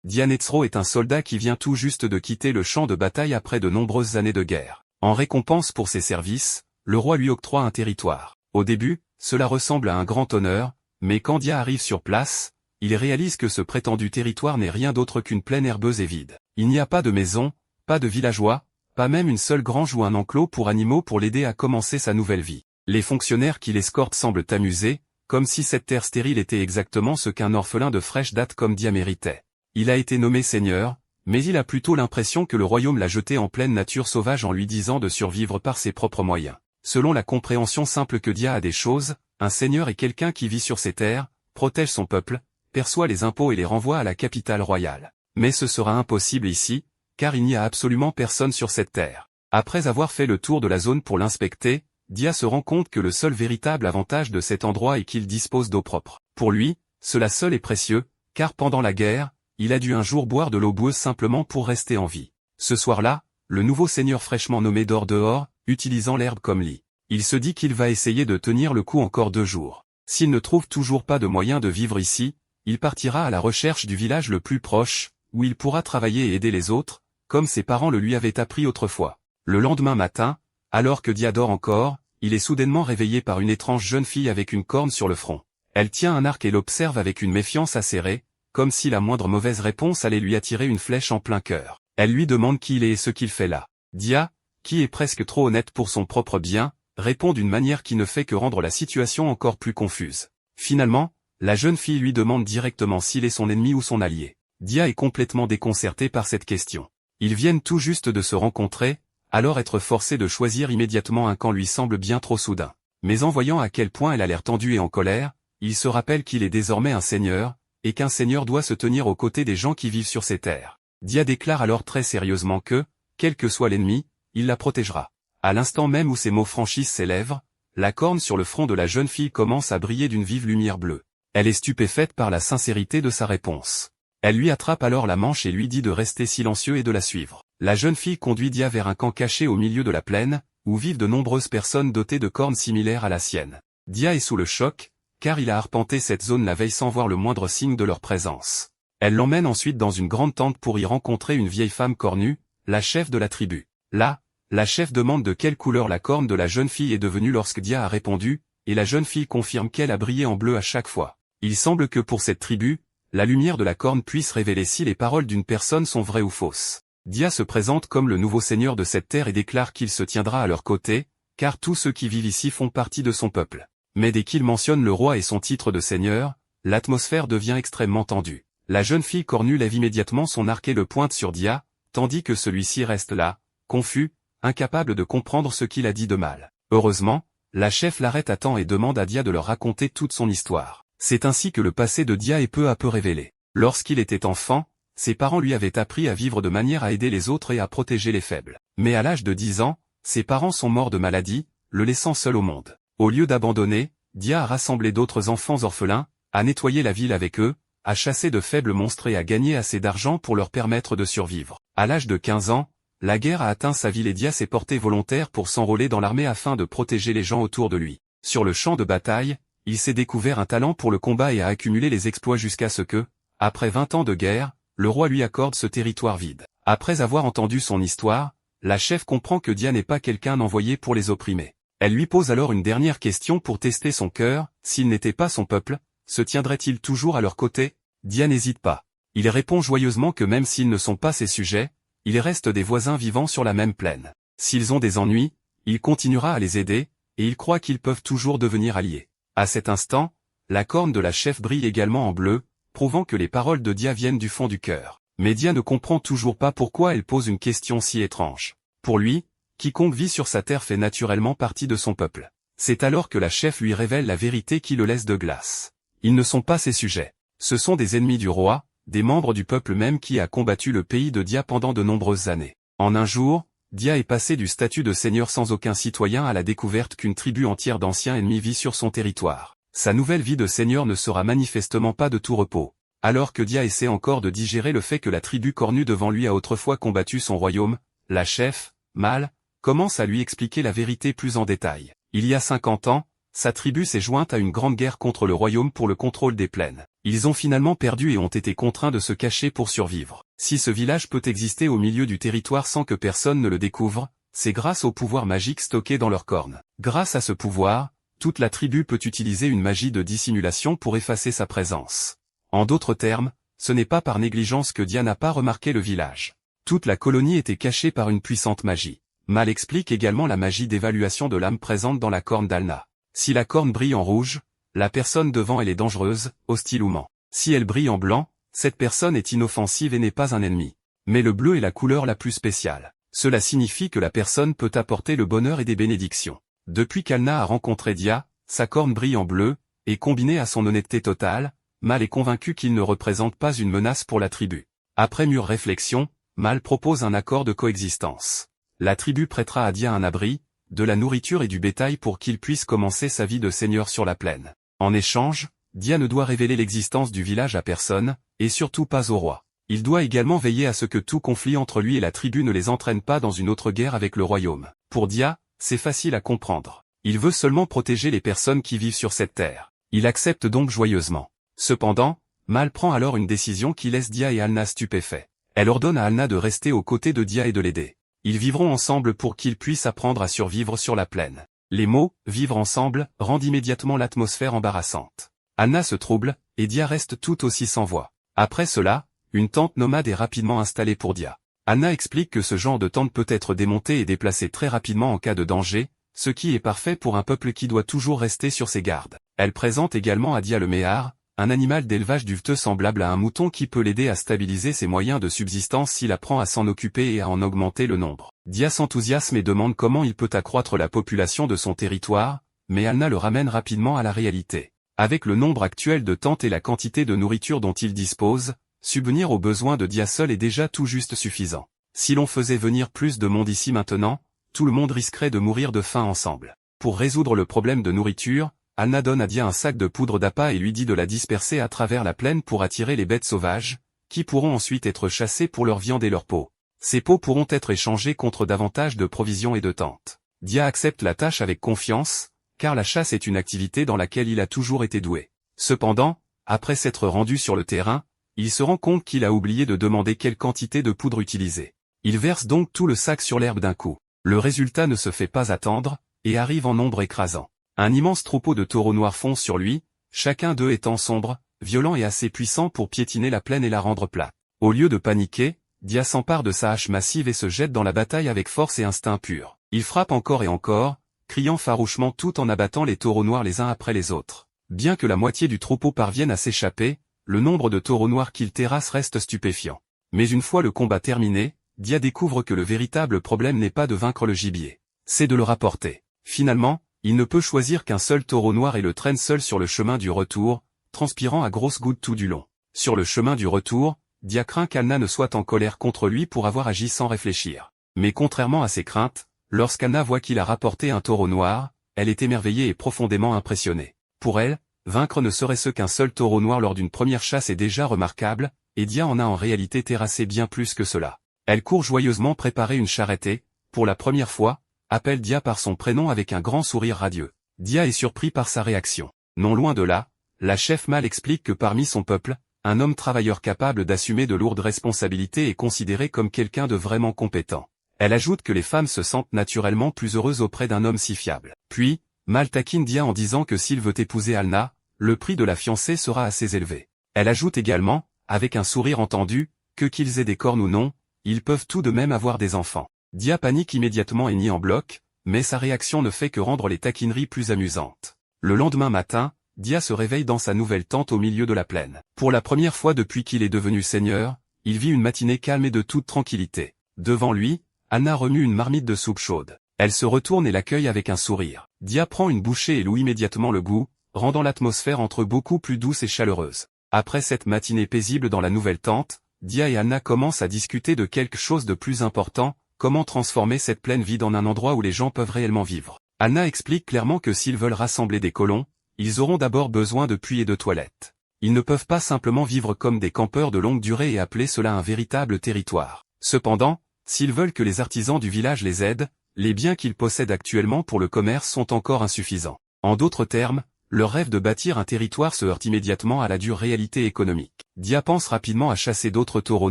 Dia Netzro est un soldat qui vient tout juste de quitter le champ de bataille après de nombreuses années de guerre. En récompense pour ses services, le roi lui octroie un territoire. Au début, cela ressemble à un grand honneur, mais quand Dia arrive sur place, il réalise que ce prétendu territoire n'est rien d'autre qu'une plaine herbeuse et vide. Il n'y a pas de maison, pas de villageois, pas même une seule grange ou un enclos pour animaux pour l'aider à commencer sa nouvelle vie. Les fonctionnaires qui l'escortent semblent amusés, comme si cette terre stérile était exactement ce qu'un orphelin de fraîche date comme Dia méritait. Il a été nommé seigneur, mais il a plutôt l'impression que le royaume l'a jeté en pleine nature sauvage en lui disant de survivre par ses propres moyens. Selon la compréhension simple que Dia a des choses, un seigneur est quelqu'un qui vit sur ses terres, protège son peuple, perçoit les impôts et les renvoie à la capitale royale. Mais ce sera impossible ici, car il n'y a absolument personne sur cette terre. Après avoir fait le tour de la zone pour l'inspecter, Dia se rend compte que le seul véritable avantage de cet endroit est qu'il dispose d'eau propre. Pour lui, cela seul est précieux, car pendant la guerre, il a dû un jour boire de l'eau boueuse simplement pour rester en vie. Ce soir-là, le nouveau seigneur fraîchement nommé dort dehors, utilisant l'herbe comme lit. Il se dit qu'il va essayer de tenir le coup encore 2 jours. S'il ne trouve toujours pas de moyen de vivre ici, il partira à la recherche du village le plus proche, où il pourra travailler et aider les autres, comme ses parents le lui avaient appris autrefois. Le lendemain matin, alors que Dia dort encore, il est soudainement réveillé par une étrange jeune fille avec une corne sur le front. Elle tient un arc et l'observe avec une méfiance acérée, comme si la moindre mauvaise réponse allait lui attirer une flèche en plein cœur. Elle lui demande qui il est et ce qu'il fait là. Dia, qui est presque trop honnête pour son propre bien, répond d'une manière qui ne fait que rendre la situation encore plus confuse. Finalement, la jeune fille lui demande directement s'il est son ennemi ou son allié. Dia est complètement déconcerté par cette question. Ils viennent tout juste de se rencontrer, alors être forcé de choisir immédiatement un camp lui semble bien trop soudain. Mais en voyant à quel point elle a l'air tendue et en colère, il se rappelle qu'il est désormais un seigneur, et qu'un seigneur doit se tenir aux côtés des gens qui vivent sur ces terres. Dia déclare alors très sérieusement que, quel que soit l'ennemi, il la protégera. À l'instant même où ces mots franchissent ses lèvres, la corne sur le front de la jeune fille commence à briller d'une vive lumière bleue. Elle est stupéfaite par la sincérité de sa réponse. Elle lui attrape alors la manche et lui dit de rester silencieux et de la suivre. La jeune fille conduit Dia vers un camp caché au milieu de la plaine, où vivent de nombreuses personnes dotées de cornes similaires à la sienne. Dia est sous le choc, car il a arpenté cette zone la veille sans voir le moindre signe de leur présence. Elle l'emmène ensuite dans une grande tente pour y rencontrer une vieille femme cornue, la chef de la tribu. Là, la chef demande de quelle couleur la corne de la jeune fille est devenue lorsque Dia a répondu, et la jeune fille confirme qu'elle a brillé en bleu à chaque fois. Il semble que pour cette tribu, la lumière de la corne puisse révéler si les paroles d'une personne sont vraies ou fausses. Dia se présente comme le nouveau seigneur de cette terre et déclare qu'il se tiendra à leur côté, car tous ceux qui vivent ici font partie de son peuple. Mais dès qu'il mentionne le roi et son titre de seigneur, l'atmosphère devient extrêmement tendue. La jeune fille cornue lève immédiatement son arc et le pointe sur Dia, tandis que celui-ci reste là, confus, incapable de comprendre ce qu'il a dit de mal. Heureusement, la chef l'arrête à temps et demande à Dia de leur raconter toute son histoire. C'est ainsi que le passé de Dia est peu à peu révélé. Lorsqu'il était enfant, ses parents lui avaient appris à vivre de manière à aider les autres et à protéger les faibles. Mais à l'âge de 10 ans, ses parents sont morts de maladie, le laissant seul au monde. Au lieu d'abandonner, Dia a rassemblé d'autres enfants orphelins, a nettoyé la ville avec eux, a chassé de faibles monstres et a gagné assez d'argent pour leur permettre de survivre. À l'âge de 15 ans, la guerre a atteint sa ville et Dia s'est porté volontaire pour s'enrôler dans l'armée afin de protéger les gens autour de lui. Sur le champ de bataille, il s'est découvert un talent pour le combat et a accumulé les exploits jusqu'à ce que, après 20 ans de guerre, le roi lui accorde ce territoire vide. Après avoir entendu son histoire, la chef comprend que Dia n'est pas quelqu'un envoyé pour les opprimer. Elle lui pose alors une dernière question pour tester son cœur, s'il n'était pas son peuple, se tiendrait-il toujours à leur côté? Dia n'hésite pas. Il répond joyeusement que même s'ils ne sont pas ses sujets, il reste des voisins vivant sur la même plaine. S'ils ont des ennuis, il continuera à les aider, et il croit qu'ils peuvent toujours devenir alliés. À cet instant, la corne de la chef brille également en bleu, prouvant que les paroles de Dia viennent du fond du cœur. Mais Dia ne comprend toujours pas pourquoi elle pose une question si étrange. Pour lui, quiconque vit sur sa terre fait naturellement partie de son peuple. C'est alors que la chef lui révèle la vérité qui le laisse de glace. Ils ne sont pas ses sujets. Ce sont des ennemis du roi, des membres du peuple même qui a combattu le pays de Dia pendant de nombreuses années. En un jour, Dia est passé du statut de seigneur sans aucun citoyen à la découverte qu'une tribu entière d'anciens ennemis vit sur son territoire. Sa nouvelle vie de seigneur ne sera manifestement pas de tout repos. Alors que Dia essaie encore de digérer le fait que la tribu cornue devant lui a autrefois combattu son royaume, la chef, Mal, commence à lui expliquer la vérité plus en détail. Il y a 50 ans, sa tribu s'est jointe à une grande guerre contre le royaume pour le contrôle des plaines. Ils ont finalement perdu et ont été contraints de se cacher pour survivre. Si ce village peut exister au milieu du territoire sans que personne ne le découvre, c'est grâce au pouvoir magique stocké dans leurs cornes. Grâce à ce pouvoir, toute la tribu peut utiliser une magie de dissimulation pour effacer sa présence. En d'autres termes, ce n'est pas par négligence que Dia n'a pas remarqué le village. Toute la colonie était cachée par une puissante magie. Mal explique également la magie d'évaluation de l'âme présente dans la corne d'Alna. Si la corne brille en rouge, la personne devant elle est dangereuse, hostile ou ment. Si elle brille en blanc, cette personne est inoffensive et n'est pas un ennemi. Mais le bleu est la couleur la plus spéciale. Cela signifie que la personne peut apporter le bonheur et des bénédictions. Depuis qu'Alna a rencontré Dia, sa corne brille en bleu, et combinée à son honnêteté totale, Mal est convaincu qu'il ne représente pas une menace pour la tribu. Après mûre réflexion, Mal propose un accord de coexistence. La tribu prêtera à Dia un abri, de la nourriture et du bétail pour qu'il puisse commencer sa vie de seigneur sur la plaine. En échange, Dia ne doit révéler l'existence du village à personne, et surtout pas au roi. Il doit également veiller à ce que tout conflit entre lui et la tribu ne les entraîne pas dans une autre guerre avec le royaume. Pour Dia, c'est facile à comprendre. Il veut seulement protéger les personnes qui vivent sur cette terre. Il accepte donc joyeusement. Cependant, Mal prend alors une décision qui laisse Dia et Alna stupéfaits. Elle ordonne à Alna de rester aux côtés de Dia et de l'aider. Ils vivront ensemble pour qu'ils puissent apprendre à survivre sur la plaine. Les mots « vivre ensemble » rendent immédiatement l'atmosphère embarrassante. Alna se trouble, et Dia reste tout aussi sans voix. Après cela, une tente nomade est rapidement installée pour Dia. Alna explique que ce genre de tente peut être démontée et déplacée très rapidement en cas de danger, ce qui est parfait pour un peuple qui doit toujours rester sur ses gardes. Elle présente également à Dia le méhar, un animal d'élevage duveteux semblable à un mouton qui peut l'aider à stabiliser ses moyens de subsistance s'il apprend à s'en occuper et à en augmenter le nombre. Dia s'enthousiasme et demande comment il peut accroître la population de son territoire, mais Alna le ramène rapidement à la réalité. Avec le nombre actuel de tentes et la quantité de nourriture dont il dispose, subvenir aux besoins de Dia seul est déjà tout juste suffisant. Si l'on faisait venir plus de monde ici maintenant, tout le monde risquerait de mourir de faim ensemble. Pour résoudre le problème de nourriture, Alna donne à Dia un sac de poudre d'appât et lui dit de la disperser à travers la plaine pour attirer les bêtes sauvages, qui pourront ensuite être chassées pour leur viande et leur peau. Ces peaux pourront être échangées contre davantage de provisions et de tentes. Dia accepte la tâche avec confiance, car la chasse est une activité dans laquelle il a toujours été doué. Cependant, après s'être rendu sur le terrain, il se rend compte qu'il a oublié de demander quelle quantité de poudre utiliser. Il verse donc tout le sac sur l'herbe d'un coup. Le résultat ne se fait pas attendre, et arrive en nombre écrasant. Un immense troupeau de taureaux noirs fonce sur lui, chacun d'eux étant sombre, violent et assez puissant pour piétiner la plaine et la rendre plate. Au lieu de paniquer, Dia s'empare de sa hache massive et se jette dans la bataille avec force et instinct pur. Il frappe encore et encore, criant farouchement tout en abattant les taureaux noirs les uns après les autres. Bien que la moitié du troupeau parvienne à s'échapper, le nombre de taureaux noirs qu'il terrasse reste stupéfiant. Mais une fois le combat terminé, Dia découvre que le véritable problème n'est pas de vaincre le gibier, c'est de le rapporter. Finalement, il ne peut choisir qu'un seul taureau noir et le traîne seul sur le chemin du retour, transpirant à grosses gouttes tout du long. Sur le chemin du retour, Dia craint qu'Alna ne soit en colère contre lui pour avoir agi sans réfléchir. Mais contrairement à ses craintes, lorsqu'Alna voit qu'il a rapporté un taureau noir, elle est émerveillée et profondément impressionnée. Pour elle, vaincre ne serait-ce qu'un seul taureau noir lors d'une première chasse est déjà remarquable, et Dia en a en réalité terrassé bien plus que cela. Elle court joyeusement préparer une charrette et, pour la première fois, appelle Dia par son prénom avec un grand sourire radieux. Dia est surpris par sa réaction. Non loin de là, la chef Mal explique que parmi son peuple, un homme travailleur capable d'assumer de lourdes responsabilités est considéré comme quelqu'un de vraiment compétent. Elle ajoute que les femmes se sentent naturellement plus heureuses auprès d'un homme si fiable. Puis, Mal taquine Dia en disant que s'il veut épouser Alna, le prix de la fiancée sera assez élevé. Elle ajoute également, avec un sourire entendu, que qu'ils aient des cornes ou non, ils peuvent tout de même avoir des enfants. Dia panique immédiatement et nie en bloc, mais sa réaction ne fait que rendre les taquineries plus amusantes. Le lendemain matin, Dia se réveille dans sa nouvelle tente au milieu de la plaine. Pour la première fois depuis qu'il est devenu seigneur, il vit une matinée calme et de toute tranquillité. Devant lui, Alna remue une marmite de soupe chaude. Elle se retourne et l'accueille avec un sourire. Dia prend une bouchée et loue immédiatement le goût, rendant l'atmosphère entre eux beaucoup plus douce et chaleureuse. Après cette matinée paisible dans la nouvelle tente, Dia et Alna commencent à discuter de quelque chose de plus important, comment transformer cette plaine vide en un endroit où les gens peuvent réellement vivre. Alna explique clairement que s'ils veulent rassembler des colons, ils auront d'abord besoin de puits et de toilettes. Ils ne peuvent pas simplement vivre comme des campeurs de longue durée et appeler cela un véritable territoire. Cependant, s'ils veulent que les artisans du village les aident, les biens qu'ils possèdent actuellement pour le commerce sont encore insuffisants. En d'autres termes, leur rêve de bâtir un territoire se heurte immédiatement à la dure réalité économique. Dia pense rapidement à chasser d'autres taureaux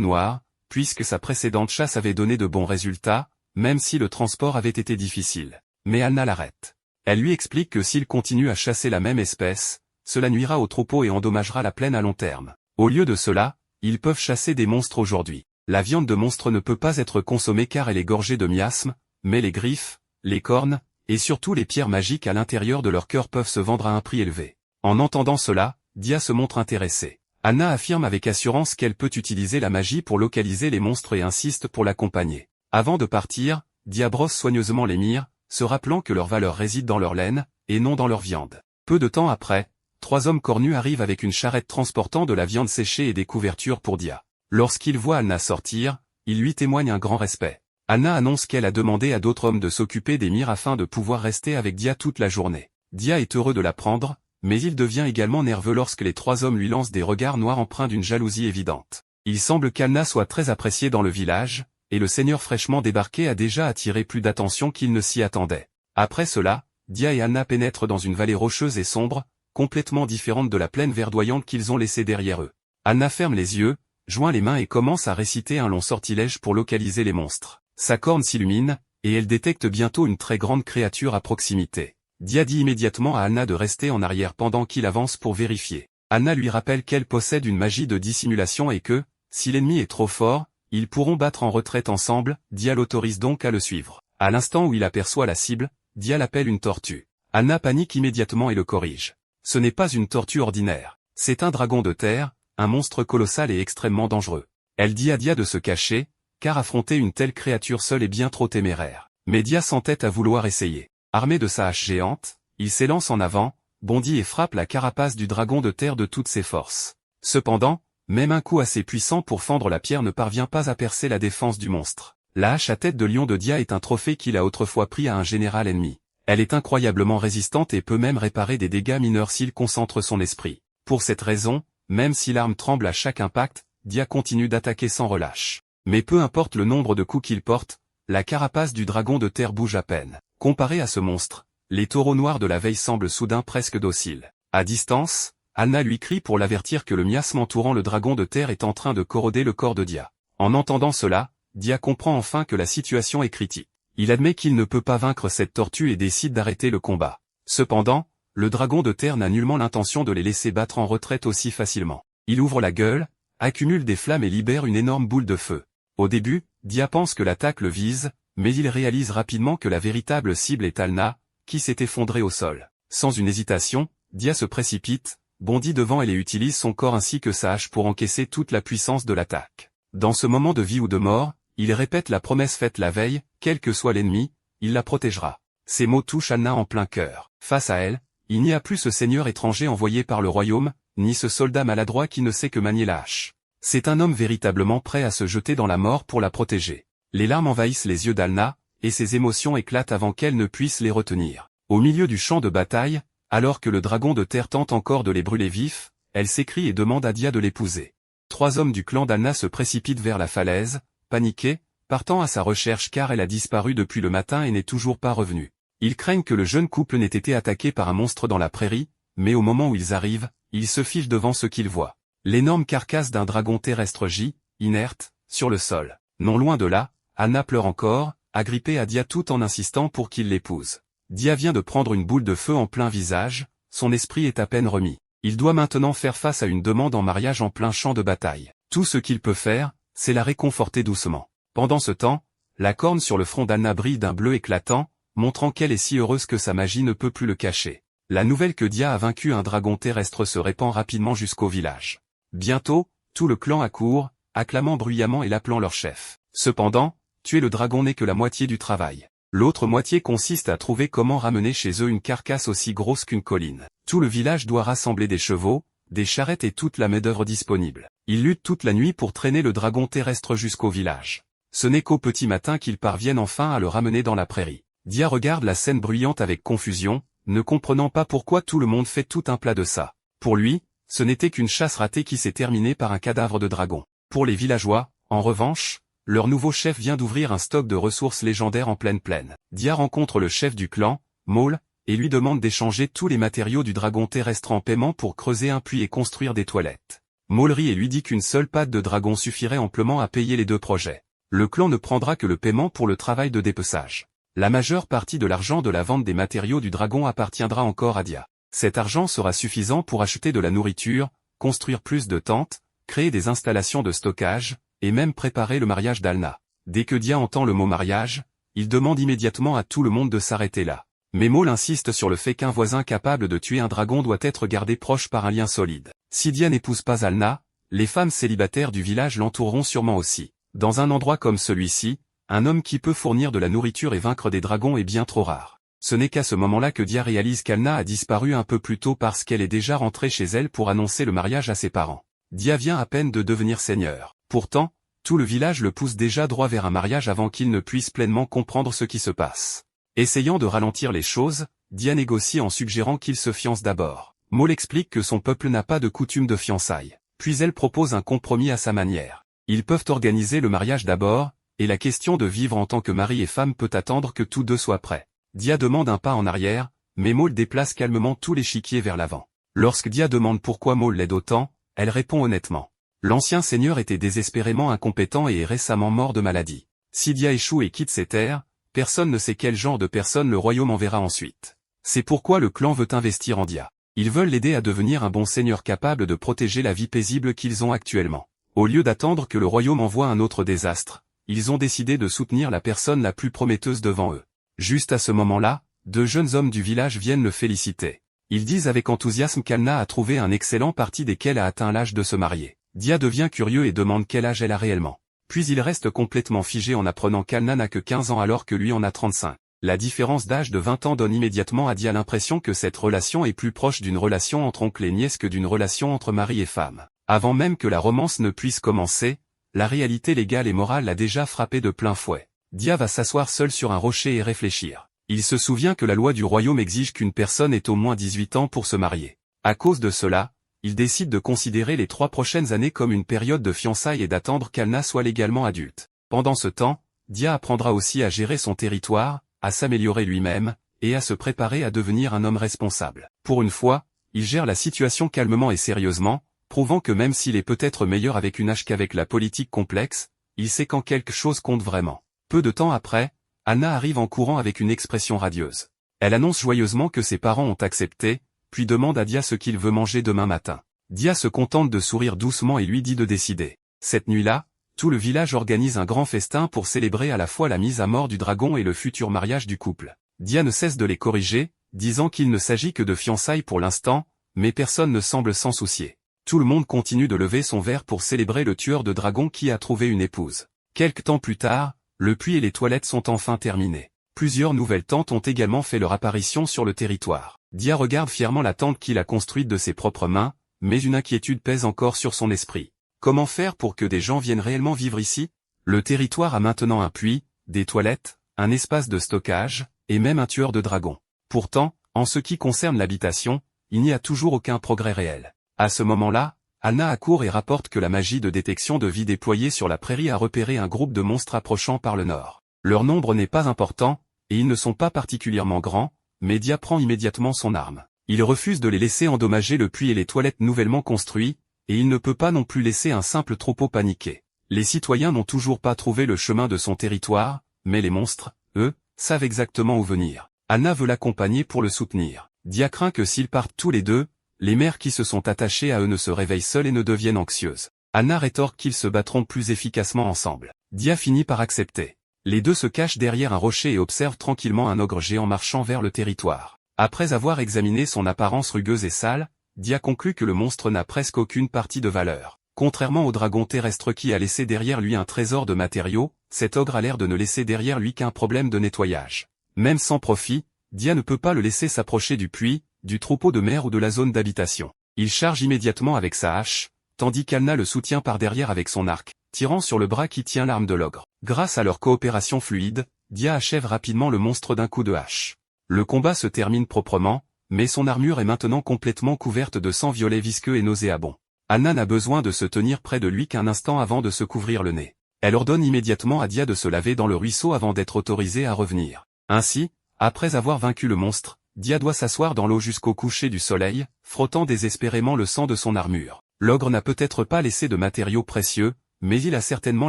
noirs, puisque sa précédente chasse avait donné de bons résultats, même si le transport avait été difficile. Mais Alna l'arrête. Elle lui explique que s'il continue à chasser la même espèce, cela nuira au troupeau et endommagera la plaine à long terme. Au lieu de cela, ils peuvent chasser des monstres aujourd'hui. La viande de monstre ne peut pas être consommée car elle est gorgée de miasmes, mais les griffes, les cornes, et surtout les pierres magiques à l'intérieur de leur cœur peuvent se vendre à un prix élevé. En entendant cela, Dia se montre intéressée. Anna affirme avec assurance qu'elle peut utiliser la magie pour localiser les monstres et insiste pour l'accompagner. Avant de partir, Dia brosse soigneusement les mires, se rappelant que leur valeur réside dans leur laine, et non dans leur viande. Peu de temps après, 3 hommes cornus arrivent avec une charrette transportant de la viande séchée et des couvertures pour Dia. Lorsqu'ils voient Alna sortir, ils lui témoignent un grand respect. Alna annonce qu'elle a demandé à d'autres hommes de s'occuper des mires afin de pouvoir rester avec Dia toute la journée. Dia est heureux de l'apprendre, mais il devient également nerveux lorsque les 3 hommes lui lancent des regards noirs empreints d'une jalousie évidente. Il semble qu'Alna soit très appréciée dans le village, et le seigneur fraîchement débarqué a déjà attiré plus d'attention qu'il ne s'y attendait. Après cela, Dia et Alna pénètrent dans une vallée rocheuse et sombre, complètement différente de la plaine verdoyante qu'ils ont laissée derrière eux. Alna ferme les yeux, joint les mains et commence à réciter un long sortilège pour localiser les monstres. Sa corne s'illumine, et elle détecte bientôt une très grande créature à proximité. Dia dit immédiatement à Alna de rester en arrière pendant qu'il avance pour vérifier. Alna lui rappelle qu'elle possède une magie de dissimulation et que, si l'ennemi est trop fort, ils pourront battre en retraite ensemble. Dia l'autorise donc à le suivre. À l'instant où il aperçoit la cible, Dia l'appelle une tortue. Alna panique immédiatement et le corrige. Ce n'est pas une tortue ordinaire. C'est un dragon de terre, un monstre colossal et extrêmement dangereux. Elle dit à Dia de se cacher, car affronter une telle créature seule est bien trop téméraire. Mais Dia s'entête à vouloir essayer. Armé de sa hache géante, il s'élance en avant, bondit et frappe la carapace du dragon de terre de toutes ses forces. Cependant, même un coup assez puissant pour fendre la pierre ne parvient pas à percer la défense du monstre. La hache à tête de lion de Dia est un trophée qu'il a autrefois pris à un général ennemi. Elle est incroyablement résistante et peut même réparer des dégâts mineurs s'il concentre son esprit. Pour cette raison, même si l'arme tremble à chaque impact, Dia continue d'attaquer sans relâche. Mais peu importe le nombre de coups qu'il porte, la carapace du dragon de terre bouge à peine. Comparé à ce monstre, les taureaux noirs de la veille semblent soudain presque dociles. À distance, Alna lui crie pour l'avertir que le miasme entourant le dragon de terre est en train de corroder le corps de Dia. En entendant cela, Dia comprend enfin que la situation est critique. Il admet qu'il ne peut pas vaincre cette tortue et décide d'arrêter le combat. Cependant, le dragon de terre n'a nullement l'intention de les laisser battre en retraite aussi facilement. Il ouvre la gueule, accumule des flammes et libère une énorme boule de feu. Au début, Dia pense que l'attaque le vise, mais il réalise rapidement que la véritable cible est Alna, qui s'est effondrée au sol. Sans une hésitation, Dia se précipite, bondit devant elle et utilise son corps ainsi que sa hache pour encaisser toute la puissance de l'attaque. Dans ce moment de vie ou de mort, il répète la promesse faite la veille, quel que soit l'ennemi, il la protégera. Ces mots touchent Alna en plein cœur. Face à elle, il n'y a plus ce seigneur étranger envoyé par le royaume, ni ce soldat maladroit qui ne sait que manier la hache. C'est un homme véritablement prêt à se jeter dans la mort pour la protéger. Les larmes envahissent les yeux d'Alna, et ses émotions éclatent avant qu'elle ne puisse les retenir. Au milieu du champ de bataille, alors que le dragon de terre tente encore de les brûler vifs, elle s'écrie et demande à Dia de l'épouser. 3 hommes du clan d'Alna se précipitent vers la falaise, paniqués, partant à sa recherche car elle a disparu depuis le matin et n'est toujours pas revenue. Ils craignent que le jeune couple n'ait été attaqué par un monstre dans la prairie, mais au moment où ils arrivent, ils se figent devant ce qu'ils voient. L'énorme carcasse d'un dragon terrestre gît, inerte, sur le sol. Non loin de là, Alna pleure encore, agrippée à Dia tout en insistant pour qu'il l'épouse. Dia vient de prendre une boule de feu en plein visage, son esprit est à peine remis. Il doit maintenant faire face à une demande en mariage en plein champ de bataille. Tout ce qu'il peut faire, c'est la réconforter doucement. Pendant ce temps, la corne sur le front d'Alna brille d'un bleu éclatant, montrant qu'elle est si heureuse que sa magie ne peut plus le cacher. La nouvelle que Dia a vaincu un dragon terrestre se répand rapidement jusqu'au village. Bientôt, tout le clan accourt, acclamant bruyamment et l'appelant leur chef. Cependant, tuer le dragon n'est que la moitié du travail. L'autre moitié consiste à trouver comment ramener chez eux une carcasse aussi grosse qu'une colline. Tout le village doit rassembler des chevaux, des charrettes et toute la main-d'œuvre disponible. Ils luttent toute la nuit pour traîner le dragon terrestre jusqu'au village. Ce n'est qu'au petit matin qu'ils parviennent enfin à le ramener dans la prairie. Dia regarde la scène bruyante avec confusion, ne comprenant pas pourquoi tout le monde fait tout un plat de ça. Pour lui, ce n'était qu'une chasse ratée qui s'est terminée par un cadavre de dragon. Pour les villageois, en revanche, leur nouveau chef vient d'ouvrir un stock de ressources légendaires en pleine plaine. Dia rencontre le chef du clan, Maul, et lui demande d'échanger tous les matériaux du dragon terrestre en paiement pour creuser un puits et construire des toilettes. Maul rit et lui dit qu'une seule patte de dragon suffirait amplement à payer les deux projets. Le clan ne prendra que le paiement pour le travail de dépeçage. La majeure partie de l'argent de la vente des matériaux du dragon appartiendra encore à Dia. Cet argent sera suffisant pour acheter de la nourriture, construire plus de tentes, créer des installations de stockage, et même préparer le mariage d'Alna. Dès que Dia entend le mot mariage, il demande immédiatement à tout le monde de s'arrêter là. Mais Maul insiste sur le fait qu'un voisin capable de tuer un dragon doit être gardé proche par un lien solide. Si Dia n'épouse pas Alna, les femmes célibataires du village l'entoureront sûrement aussi. Dans un endroit comme celui-ci, un homme qui peut fournir de la nourriture et vaincre des dragons est bien trop rare. Ce n'est qu'à ce moment-là que Dia réalise qu'Alna a disparu un peu plus tôt parce qu'elle est déjà rentrée chez elle pour annoncer le mariage à ses parents. Dia vient à peine de devenir seigneur. Pourtant, tout le village le pousse déjà droit vers un mariage avant qu'il ne puisse pleinement comprendre ce qui se passe. Essayant de ralentir les choses, Dia négocie en suggérant qu'il se fiance d'abord. Maul explique que son peuple n'a pas de coutume de fiançailles. Puis elle propose un compromis à sa manière. Ils peuvent organiser le mariage d'abord, et la question de vivre en tant que mari et femme peut attendre que tous deux soient prêts. Dia demande un pas en arrière, mais Maul déplace calmement tout l'échiquier vers l'avant. Lorsque Dia demande pourquoi Maul l'aide autant, elle répond honnêtement. L'ancien seigneur était désespérément incompétent et est récemment mort de maladie. Si Dia échoue et quitte ses terres, personne ne sait quel genre de personne le royaume enverra ensuite. C'est pourquoi le clan veut investir en Dia. Ils veulent l'aider à devenir un bon seigneur capable de protéger la vie paisible qu'ils ont actuellement. Au lieu d'attendre que le royaume envoie un autre désastre, ils ont décidé de soutenir la personne la plus prometteuse devant eux. Juste à ce moment-là, deux jeunes hommes du village viennent le féliciter. Ils disent avec enthousiasme qu'Alna a trouvé un excellent parti dès qu'elle a atteint l'âge de se marier. Dia devient curieux et demande quel âge elle a réellement. Puis il reste complètement figé en apprenant qu'Alna n'a que 15 ans alors que lui en a 35. La différence d'âge de 20 ans donne immédiatement à Dia l'impression que cette relation est plus proche d'une relation entre oncle et nièce que d'une relation entre mari et femme. Avant même que la romance ne puisse commencer, la réalité légale et morale l'a déjà frappé de plein fouet. Dia va s'asseoir seul sur un rocher et réfléchir. Il se souvient que la loi du royaume exige qu'une personne ait au moins 18 ans pour se marier. À cause de cela, il décide de considérer les 3 prochaines années comme une période de fiançailles et d'attendre qu'Alna soit légalement adulte. Pendant ce temps, Dia apprendra aussi à gérer son territoire, à s'améliorer lui-même, et à se préparer à devenir un homme responsable. Pour une fois, il gère la situation calmement et sérieusement, prouvant que même s'il est peut-être meilleur avec une hache qu'avec la politique complexe, il sait quand quelque chose compte vraiment. Peu de temps après, Alna arrive en courant avec une expression radieuse. Elle annonce joyeusement que ses parents ont accepté, puis demande à Dia ce qu'il veut manger demain matin. Dia se contente de sourire doucement et lui dit de décider. Cette nuit-là, tout le village organise un grand festin pour célébrer à la fois la mise à mort du dragon et le futur mariage du couple. Dia ne cesse de les corriger, disant qu'il ne s'agit que de fiançailles pour l'instant, mais personne ne semble s'en soucier. Tout le monde continue de lever son verre pour célébrer le tueur de dragons qui a trouvé une épouse. Quelque temps plus tard, le puits et les toilettes sont enfin terminés. Plusieurs nouvelles tentes ont également fait leur apparition sur le territoire. Dia regarde fièrement la tente qu'il a construite de ses propres mains, mais une inquiétude pèse encore sur son esprit. Comment faire pour que des gens viennent réellement vivre ici? Le territoire a maintenant un puits, des toilettes, un espace de stockage, et même un tueur de dragons. Pourtant, en ce qui concerne l'habitation, il n'y a toujours aucun progrès réel. À ce moment-là, Alna accourt et rapporte que la magie de détection de vie déployée sur la prairie a repéré un groupe de monstres approchant par le nord. Leur nombre n'est pas important, et ils ne sont pas particulièrement grands, mais Dia prend immédiatement son arme. Il refuse de les laisser endommager le puits et les toilettes nouvellement construits, et il ne peut pas non plus laisser un simple troupeau paniquer. Les citoyens n'ont toujours pas trouvé le chemin de son territoire, mais les monstres, eux, savent exactement où venir. Alna veut l'accompagner pour le soutenir. Dia craint que s'ils partent tous les deux, les mères qui se sont attachées à eux ne se réveillent seules et ne deviennent anxieuses. Alna rétorque qu'ils se battront plus efficacement ensemble. Dia finit par accepter. Les deux se cachent derrière un rocher et observent tranquillement un ogre géant marchant vers le territoire. Après avoir examiné son apparence rugueuse et sale, Dia conclut que le monstre n'a presque aucune partie de valeur. Contrairement au dragon terrestre qui a laissé derrière lui un trésor de matériaux, cet ogre a l'air de ne laisser derrière lui qu'un problème de nettoyage. Même sans profit, Dia ne peut pas le laisser s'approcher du puits, du troupeau de mer ou de la zone d'habitation. Il charge immédiatement avec sa hache, tandis qu'Alna le soutient par derrière avec son arc, tirant sur le bras qui tient l'arme de l'ogre. Grâce à leur coopération fluide, Dia achève rapidement le monstre d'un coup de hache. Le combat se termine proprement, mais son armure est maintenant complètement couverte de sang violet visqueux et nauséabond. Alna n'a besoin de se tenir près de lui qu'un instant avant de se couvrir le nez. Elle ordonne immédiatement à Dia de se laver dans le ruisseau avant d'être autorisée à revenir. Ainsi, après avoir vaincu le monstre, Dia doit s'asseoir dans l'eau jusqu'au coucher du soleil, frottant désespérément le sang de son armure. L'ogre n'a peut-être pas laissé de matériaux précieux, mais il a certainement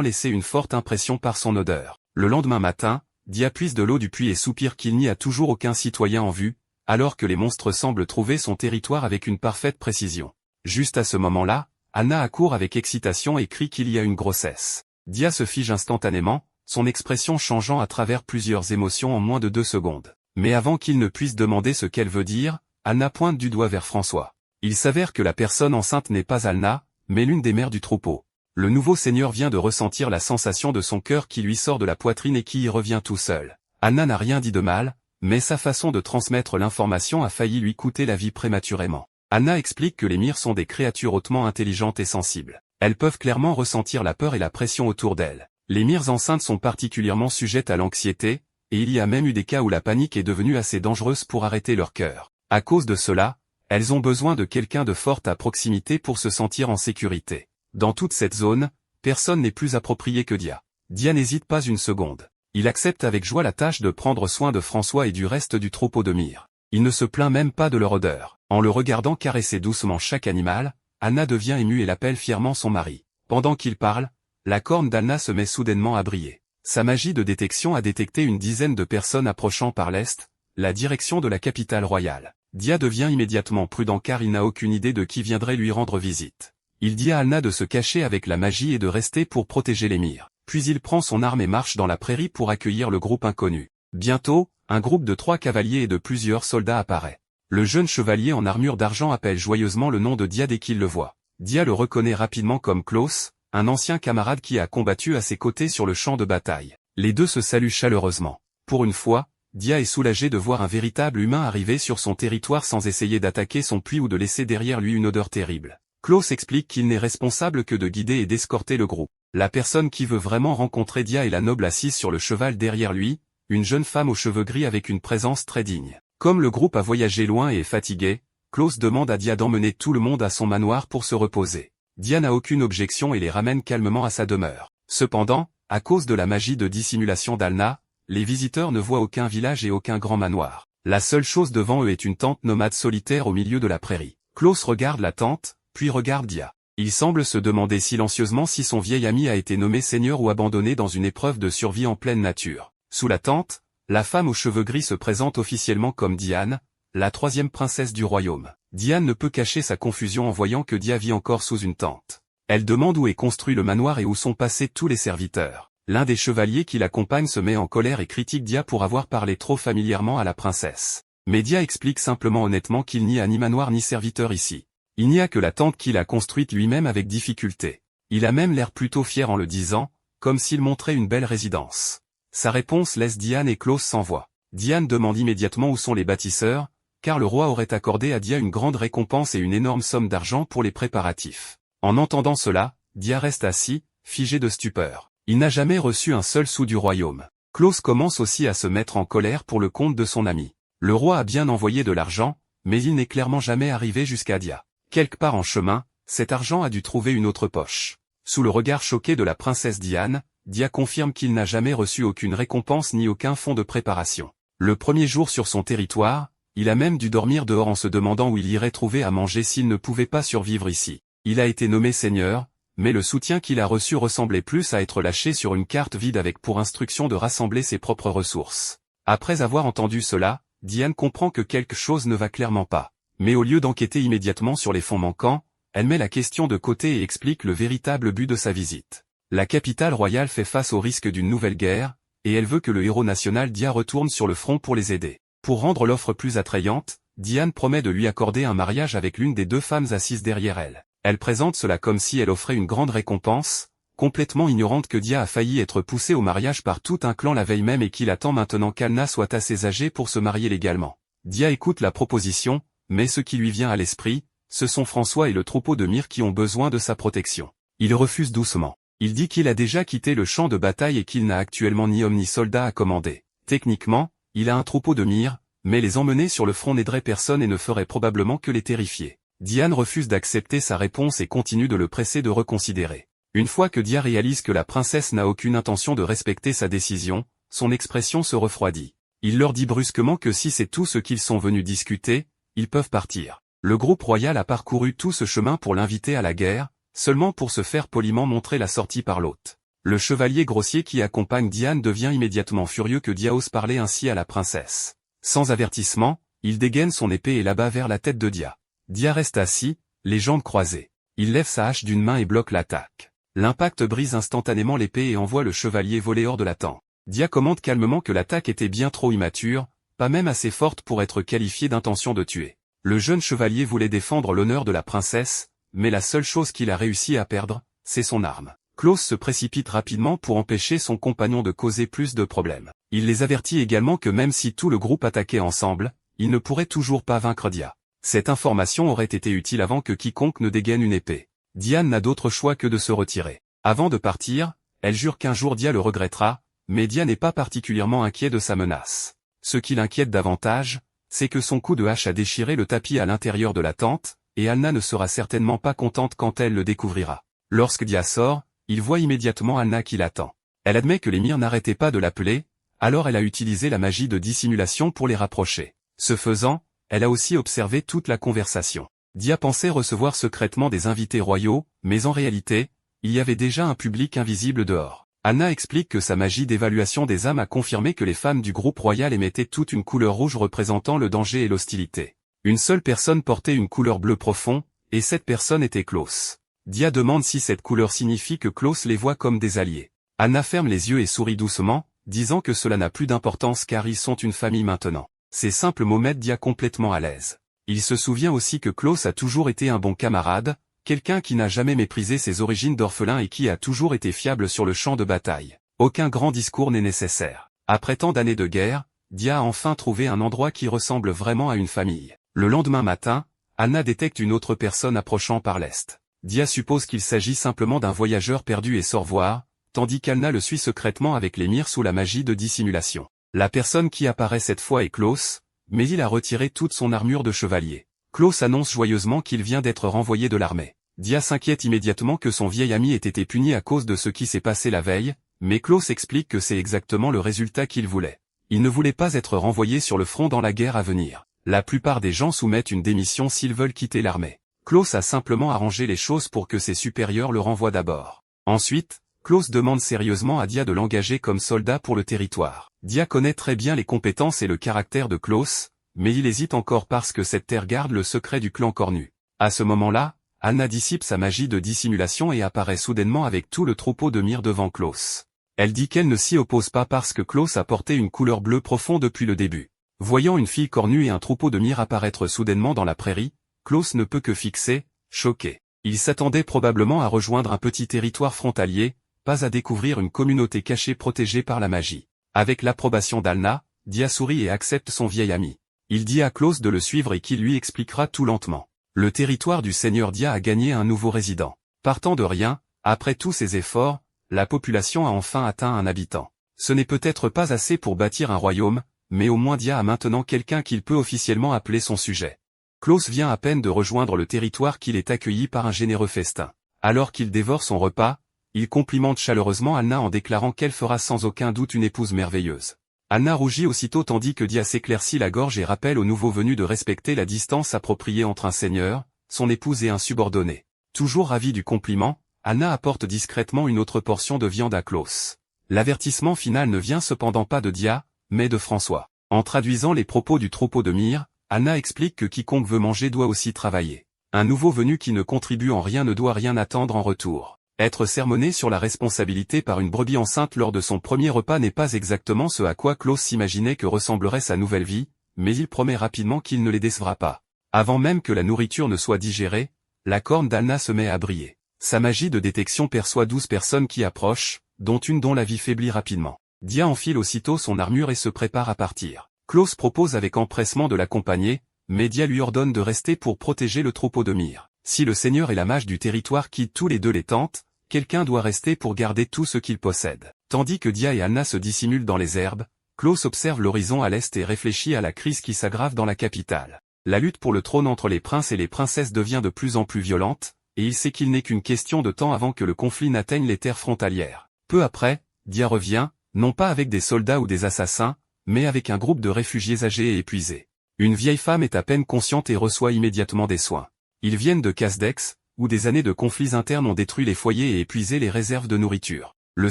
laissé une forte impression par son odeur. Le lendemain matin, Dia puise de l'eau du puits et soupire qu'il n'y a toujours aucun citoyen en vue, alors que les monstres semblent trouver son territoire avec une parfaite précision. Juste à ce moment-là, Anna accourt avec excitation et crie qu'il y a une grossesse. Dia se fige instantanément, son expression changeant à travers plusieurs émotions en moins de 2 secondes. Mais avant qu'il ne puisse demander ce qu'elle veut dire, Anna pointe du doigt vers François. Il s'avère que la personne enceinte n'est pas Anna, mais l'une des mères du troupeau. Le nouveau seigneur vient de ressentir la sensation de son cœur qui lui sort de la poitrine et qui y revient tout seul. Anna n'a rien dit de mal, mais sa façon de transmettre l'information a failli lui coûter la vie prématurément. Anna explique que les myres sont des créatures hautement intelligentes et sensibles. Elles peuvent clairement ressentir la peur et la pression autour d'elles. Les myres enceintes sont particulièrement sujettes à l'anxiété, et il y a même eu des cas où la panique est devenue assez dangereuse pour arrêter leur cœur. À cause de cela, elles ont besoin de quelqu'un de fort à proximité pour se sentir en sécurité. Dans toute cette zone, personne n'est plus approprié que Dia. Dia n'hésite pas une seconde. Il accepte avec joie la tâche de prendre soin de François et du reste du troupeau de myres. Il ne se plaint même pas de leur odeur. En le regardant caresser doucement chaque animal, Anna devient émue et l'appelle fièrement son mari. Pendant qu'il parle, la corne d'Anna se met soudainement à briller. Sa magie de détection a détecté une dizaine de personnes approchant par l'est, la direction de la capitale royale. Dia devient immédiatement prudent car il n'a aucune idée de qui viendrait lui rendre visite. Il dit à Anna de se cacher avec la magie et de rester pour protéger les myres. Puis il prend son arme et marche dans la prairie pour accueillir le groupe inconnu. Bientôt, un groupe de 3 cavaliers et de plusieurs soldats apparaît. Le jeune chevalier en armure d'argent appelle joyeusement le nom de Dia dès qu'il le voit. Dia le reconnaît rapidement comme Klaus, un ancien camarade qui a combattu à ses côtés sur le champ de bataille. Les deux se saluent chaleureusement. Pour une fois, Dia est soulagé de voir un véritable humain arriver sur son territoire sans essayer d'attaquer son puits ou de laisser derrière lui une odeur terrible. Klaus explique qu'il n'est responsable que de guider et d'escorter le groupe. La personne qui veut vraiment rencontrer Dia est la noble assise sur le cheval derrière lui, une jeune femme aux cheveux gris avec une présence très digne. Comme le groupe a voyagé loin et est fatigué, Klaus demande à Dia d'emmener tout le monde à son manoir pour se reposer. Dia n'a aucune objection et les ramène calmement à sa demeure. Cependant, à cause de la magie de dissimulation d'Anna, les visiteurs ne voient aucun village et aucun grand manoir. La seule chose devant eux est une tente nomade solitaire au milieu de la prairie. Klaus regarde la tente, puis regarde Dia. Il semble se demander silencieusement si son vieil ami a été nommé seigneur ou abandonné dans une épreuve de survie en pleine nature. Sous la tente, la femme aux cheveux gris se présente officiellement comme Diane, la 3e princesse du royaume. Diane ne peut cacher sa confusion en voyant que Dia vit encore sous une tente. Elle demande où est construit le manoir et où sont passés tous les serviteurs. L'un des chevaliers qui l'accompagne se met en colère et critique Dia pour avoir parlé trop familièrement à la princesse. Mais Dia explique simplement honnêtement qu'il n'y a ni manoir ni serviteur ici. Il n'y a que la tente qu'il a construite lui-même avec difficulté. Il a même l'air plutôt fier en le disant, comme s'il montrait une belle résidence. Sa réponse laisse Diane et Klaus sans voix. Diane demande immédiatement où sont les bâtisseurs, car le roi aurait accordé à Dia une grande récompense et une énorme somme d'argent pour les préparatifs. En entendant cela, Dia reste assis, figé de stupeur. Il n'a jamais reçu un seul sou du royaume. Klaus commence aussi à se mettre en colère pour le compte de son ami. Le roi a bien envoyé de l'argent, mais il n'est clairement jamais arrivé jusqu'à Dia. Quelque part en chemin, cet argent a dû trouver une autre poche. Sous le regard choqué de la princesse Diane, Dia confirme qu'il n'a jamais reçu aucune récompense ni aucun fonds de préparation. Le premier jour sur son territoire, il a même dû dormir dehors en se demandant où il irait trouver à manger s'il ne pouvait pas survivre ici. Il a été nommé seigneur, mais le soutien qu'il a reçu ressemblait plus à être lâché sur une carte vide avec pour instruction de rassembler ses propres ressources. Après avoir entendu cela, Diane comprend que quelque chose ne va clairement pas. Mais au lieu d'enquêter immédiatement sur les fonds manquants, elle met la question de côté et explique le véritable but de sa visite. La capitale royale fait face au risque d'une nouvelle guerre, et elle veut que le héros national Dia retourne sur le front pour les aider. Pour rendre l'offre plus attrayante, Diane promet de lui accorder un mariage avec l'une des 2 femmes assises derrière elle. Elle présente cela comme si elle offrait une grande récompense, complètement ignorante que Dia a failli être poussée au mariage par tout un clan la veille même et qu'il attend maintenant qu'Anna soit assez âgée pour se marier légalement. Dia écoute la proposition, mais ce qui lui vient à l'esprit, ce sont François et le troupeau de myres qui ont besoin de sa protection. Il refuse doucement. Il dit qu'il a déjà quitté le champ de bataille et qu'il n'a actuellement ni homme ni soldat à commander. Techniquement, il a un troupeau de myres, mais les emmener sur le front n'aiderait personne et ne ferait probablement que les terrifier. Diane refuse d'accepter sa réponse et continue de le presser de reconsidérer. Une fois que Dia réalise que la princesse n'a aucune intention de respecter sa décision, son expression se refroidit. Il leur dit brusquement que si c'est tout ce qu'ils sont venus discuter, ils peuvent partir. Le groupe royal a parcouru tout ce chemin pour l'inviter à la guerre, seulement pour se faire poliment montrer la sortie par l'hôte. Le chevalier grossier qui accompagne Diane devient immédiatement furieux que Dia ose parler ainsi à la princesse. Sans avertissement, il dégaine son épée et l'abat vers la tête de Dia. Dia reste assis, les jambes croisées. Il lève sa hache d'une main et bloque l'attaque. L'impact brise instantanément l'épée et envoie le chevalier voler hors de la tente. Dia commente calmement que l'attaque était bien trop immature, pas même assez forte pour être qualifiée d'intention de tuer. Le jeune chevalier voulait défendre l'honneur de la princesse, mais la seule chose qu'il a réussi à perdre, c'est son arme. Klaus se précipite rapidement pour empêcher son compagnon de causer plus de problèmes. Il les avertit également que même si tout le groupe attaquait ensemble, il ne pourrait toujours pas vaincre Dia. Cette information aurait été utile avant que quiconque ne dégaine une épée. Diane n'a d'autre choix que de se retirer. Avant de partir, elle jure qu'un jour Dia le regrettera, mais Dia n'est pas particulièrement inquiet de sa menace. Ce qui l'inquiète davantage, c'est que son coup de hache a déchiré le tapis à l'intérieur de la tente, et Alna ne sera certainement pas contente quand elle le découvrira. Lorsque Dia sort, il voit immédiatement Alna qui l'attend. Elle admet que l'émir n'arrêtait pas de l'appeler, alors elle a utilisé la magie de dissimulation pour les rapprocher. Ce faisant, elle a aussi observé toute la conversation. Dia pensait recevoir secrètement des invités royaux, mais en réalité, il y avait déjà un public invisible dehors. Alna explique que sa magie d'évaluation des âmes a confirmé que les femmes du groupe royal émettaient toute une couleur rouge représentant le danger et l'hostilité. Une seule personne portait une couleur bleu profond, et cette personne était Klaus. Dia demande si cette couleur signifie que Klaus les voit comme des alliés. Alna ferme les yeux et sourit doucement, disant que cela n'a plus d'importance car ils sont une famille maintenant. Ces simples mots mettent Dia complètement à l'aise. Il se souvient aussi que Klaus a toujours été un bon camarade, quelqu'un qui n'a jamais méprisé ses origines d'orphelin et qui a toujours été fiable sur le champ de bataille. Aucun grand discours n'est nécessaire. Après tant d'années de guerre, Dia a enfin trouvé un endroit qui ressemble vraiment à une famille. Le lendemain matin, Alna détecte une autre personne approchant par l'est. Dia suppose qu'il s'agit simplement d'un voyageur perdu et sort voir, tandis qu'Alna le suit secrètement avec l'émir sous la magie de dissimulation. La personne qui apparaît cette fois est Klaus, mais il a retiré toute son armure de chevalier. Klaus annonce joyeusement qu'il vient d'être renvoyé de l'armée. Dia s'inquiète immédiatement que son vieil ami ait été puni à cause de ce qui s'est passé la veille, mais Klaus explique que c'est exactement le résultat qu'il voulait. Il ne voulait pas être renvoyé sur le front dans la guerre à venir. La plupart des gens soumettent une démission s'ils veulent quitter l'armée. Klaus a simplement arrangé les choses pour que ses supérieurs le renvoient d'abord. Ensuite, Klaus demande sérieusement à Dia de l'engager comme soldat pour le territoire. Dia connaît très bien les compétences et le caractère de Klaus, mais il hésite encore parce que cette terre garde le secret du clan cornu. À ce moment-là, Alna dissipe sa magie de dissimulation et apparaît soudainement avec tout le troupeau de myrrhe devant Klaus. Elle dit qu'elle ne s'y oppose pas parce que Klaus a porté une couleur bleue profonde depuis le début. Voyant une fille cornue et un troupeau de myrrhe apparaître soudainement dans la prairie, Klaus ne peut que fixer, choqué. Il s'attendait probablement à rejoindre un petit territoire frontalier, pas à découvrir une communauté cachée protégée par la magie. Avec l'approbation d'Alna, Dia sourit et accepte son vieil ami. Il dit à Klaus de le suivre et qu'il lui expliquera tout lentement. Le territoire du seigneur Dia a gagné un nouveau résident. Partant de rien, après tous ses efforts, la population a enfin atteint un habitant. Ce n'est peut-être pas assez pour bâtir un royaume, mais au moins Dia a maintenant quelqu'un qu'il peut officiellement appeler son sujet. Klaus vient à peine de rejoindre le territoire qu'il est accueilli par un généreux festin. Alors qu'il dévore son repas, il complimente chaleureusement Alna en déclarant qu'elle fera sans aucun doute une épouse merveilleuse. Alna rougit aussitôt tandis que Dia s'éclaircit la gorge et rappelle aux nouveaux venus de respecter la distance appropriée entre un seigneur, son épouse et un subordonné. Toujours ravi du compliment, Alna apporte discrètement une autre portion de viande à Klaus. L'avertissement final ne vient cependant pas de Dia, mais de François. En traduisant les propos du troupeau de myrrhe, Alna explique que quiconque veut manger doit aussi travailler. Un nouveau venu qui ne contribue en rien ne doit rien attendre en retour. Être sermonné sur la responsabilité par une brebis enceinte lors de son premier repas n'est pas exactement ce à quoi Klaus s'imaginait que ressemblerait sa nouvelle vie, mais il promet rapidement qu'il ne les décevra pas. Avant même que la nourriture ne soit digérée, la corne d'Alna se met à briller. Sa magie de détection perçoit 12 personnes qui approchent, dont une dont la vie faiblit rapidement. Dia enfile aussitôt son armure et se prépare à partir. Klaus propose avec empressement de l'accompagner, mais Dia lui ordonne de rester pour protéger le troupeau de myrrhe. Si le seigneur et la mage du territoire quittent tous les deux les tentes, quelqu'un doit rester pour garder tout ce qu'il possède. Tandis que Dia et Alna se dissimulent dans les herbes, Klaus observe l'horizon à l'est et réfléchit à la crise qui s'aggrave dans la capitale. La lutte pour le trône entre les princes et les princesses devient de plus en plus violente, et il sait qu'il n'est qu'une question de temps avant que le conflit n'atteigne les terres frontalières. Peu après, Dia revient, non pas avec des soldats ou des assassins, mais avec un groupe de réfugiés âgés et épuisés. Une vieille femme est à peine consciente et reçoit immédiatement des soins. Ils viennent de Kasdex, où des années de conflits internes ont détruit les foyers et épuisé les réserves de nourriture. Le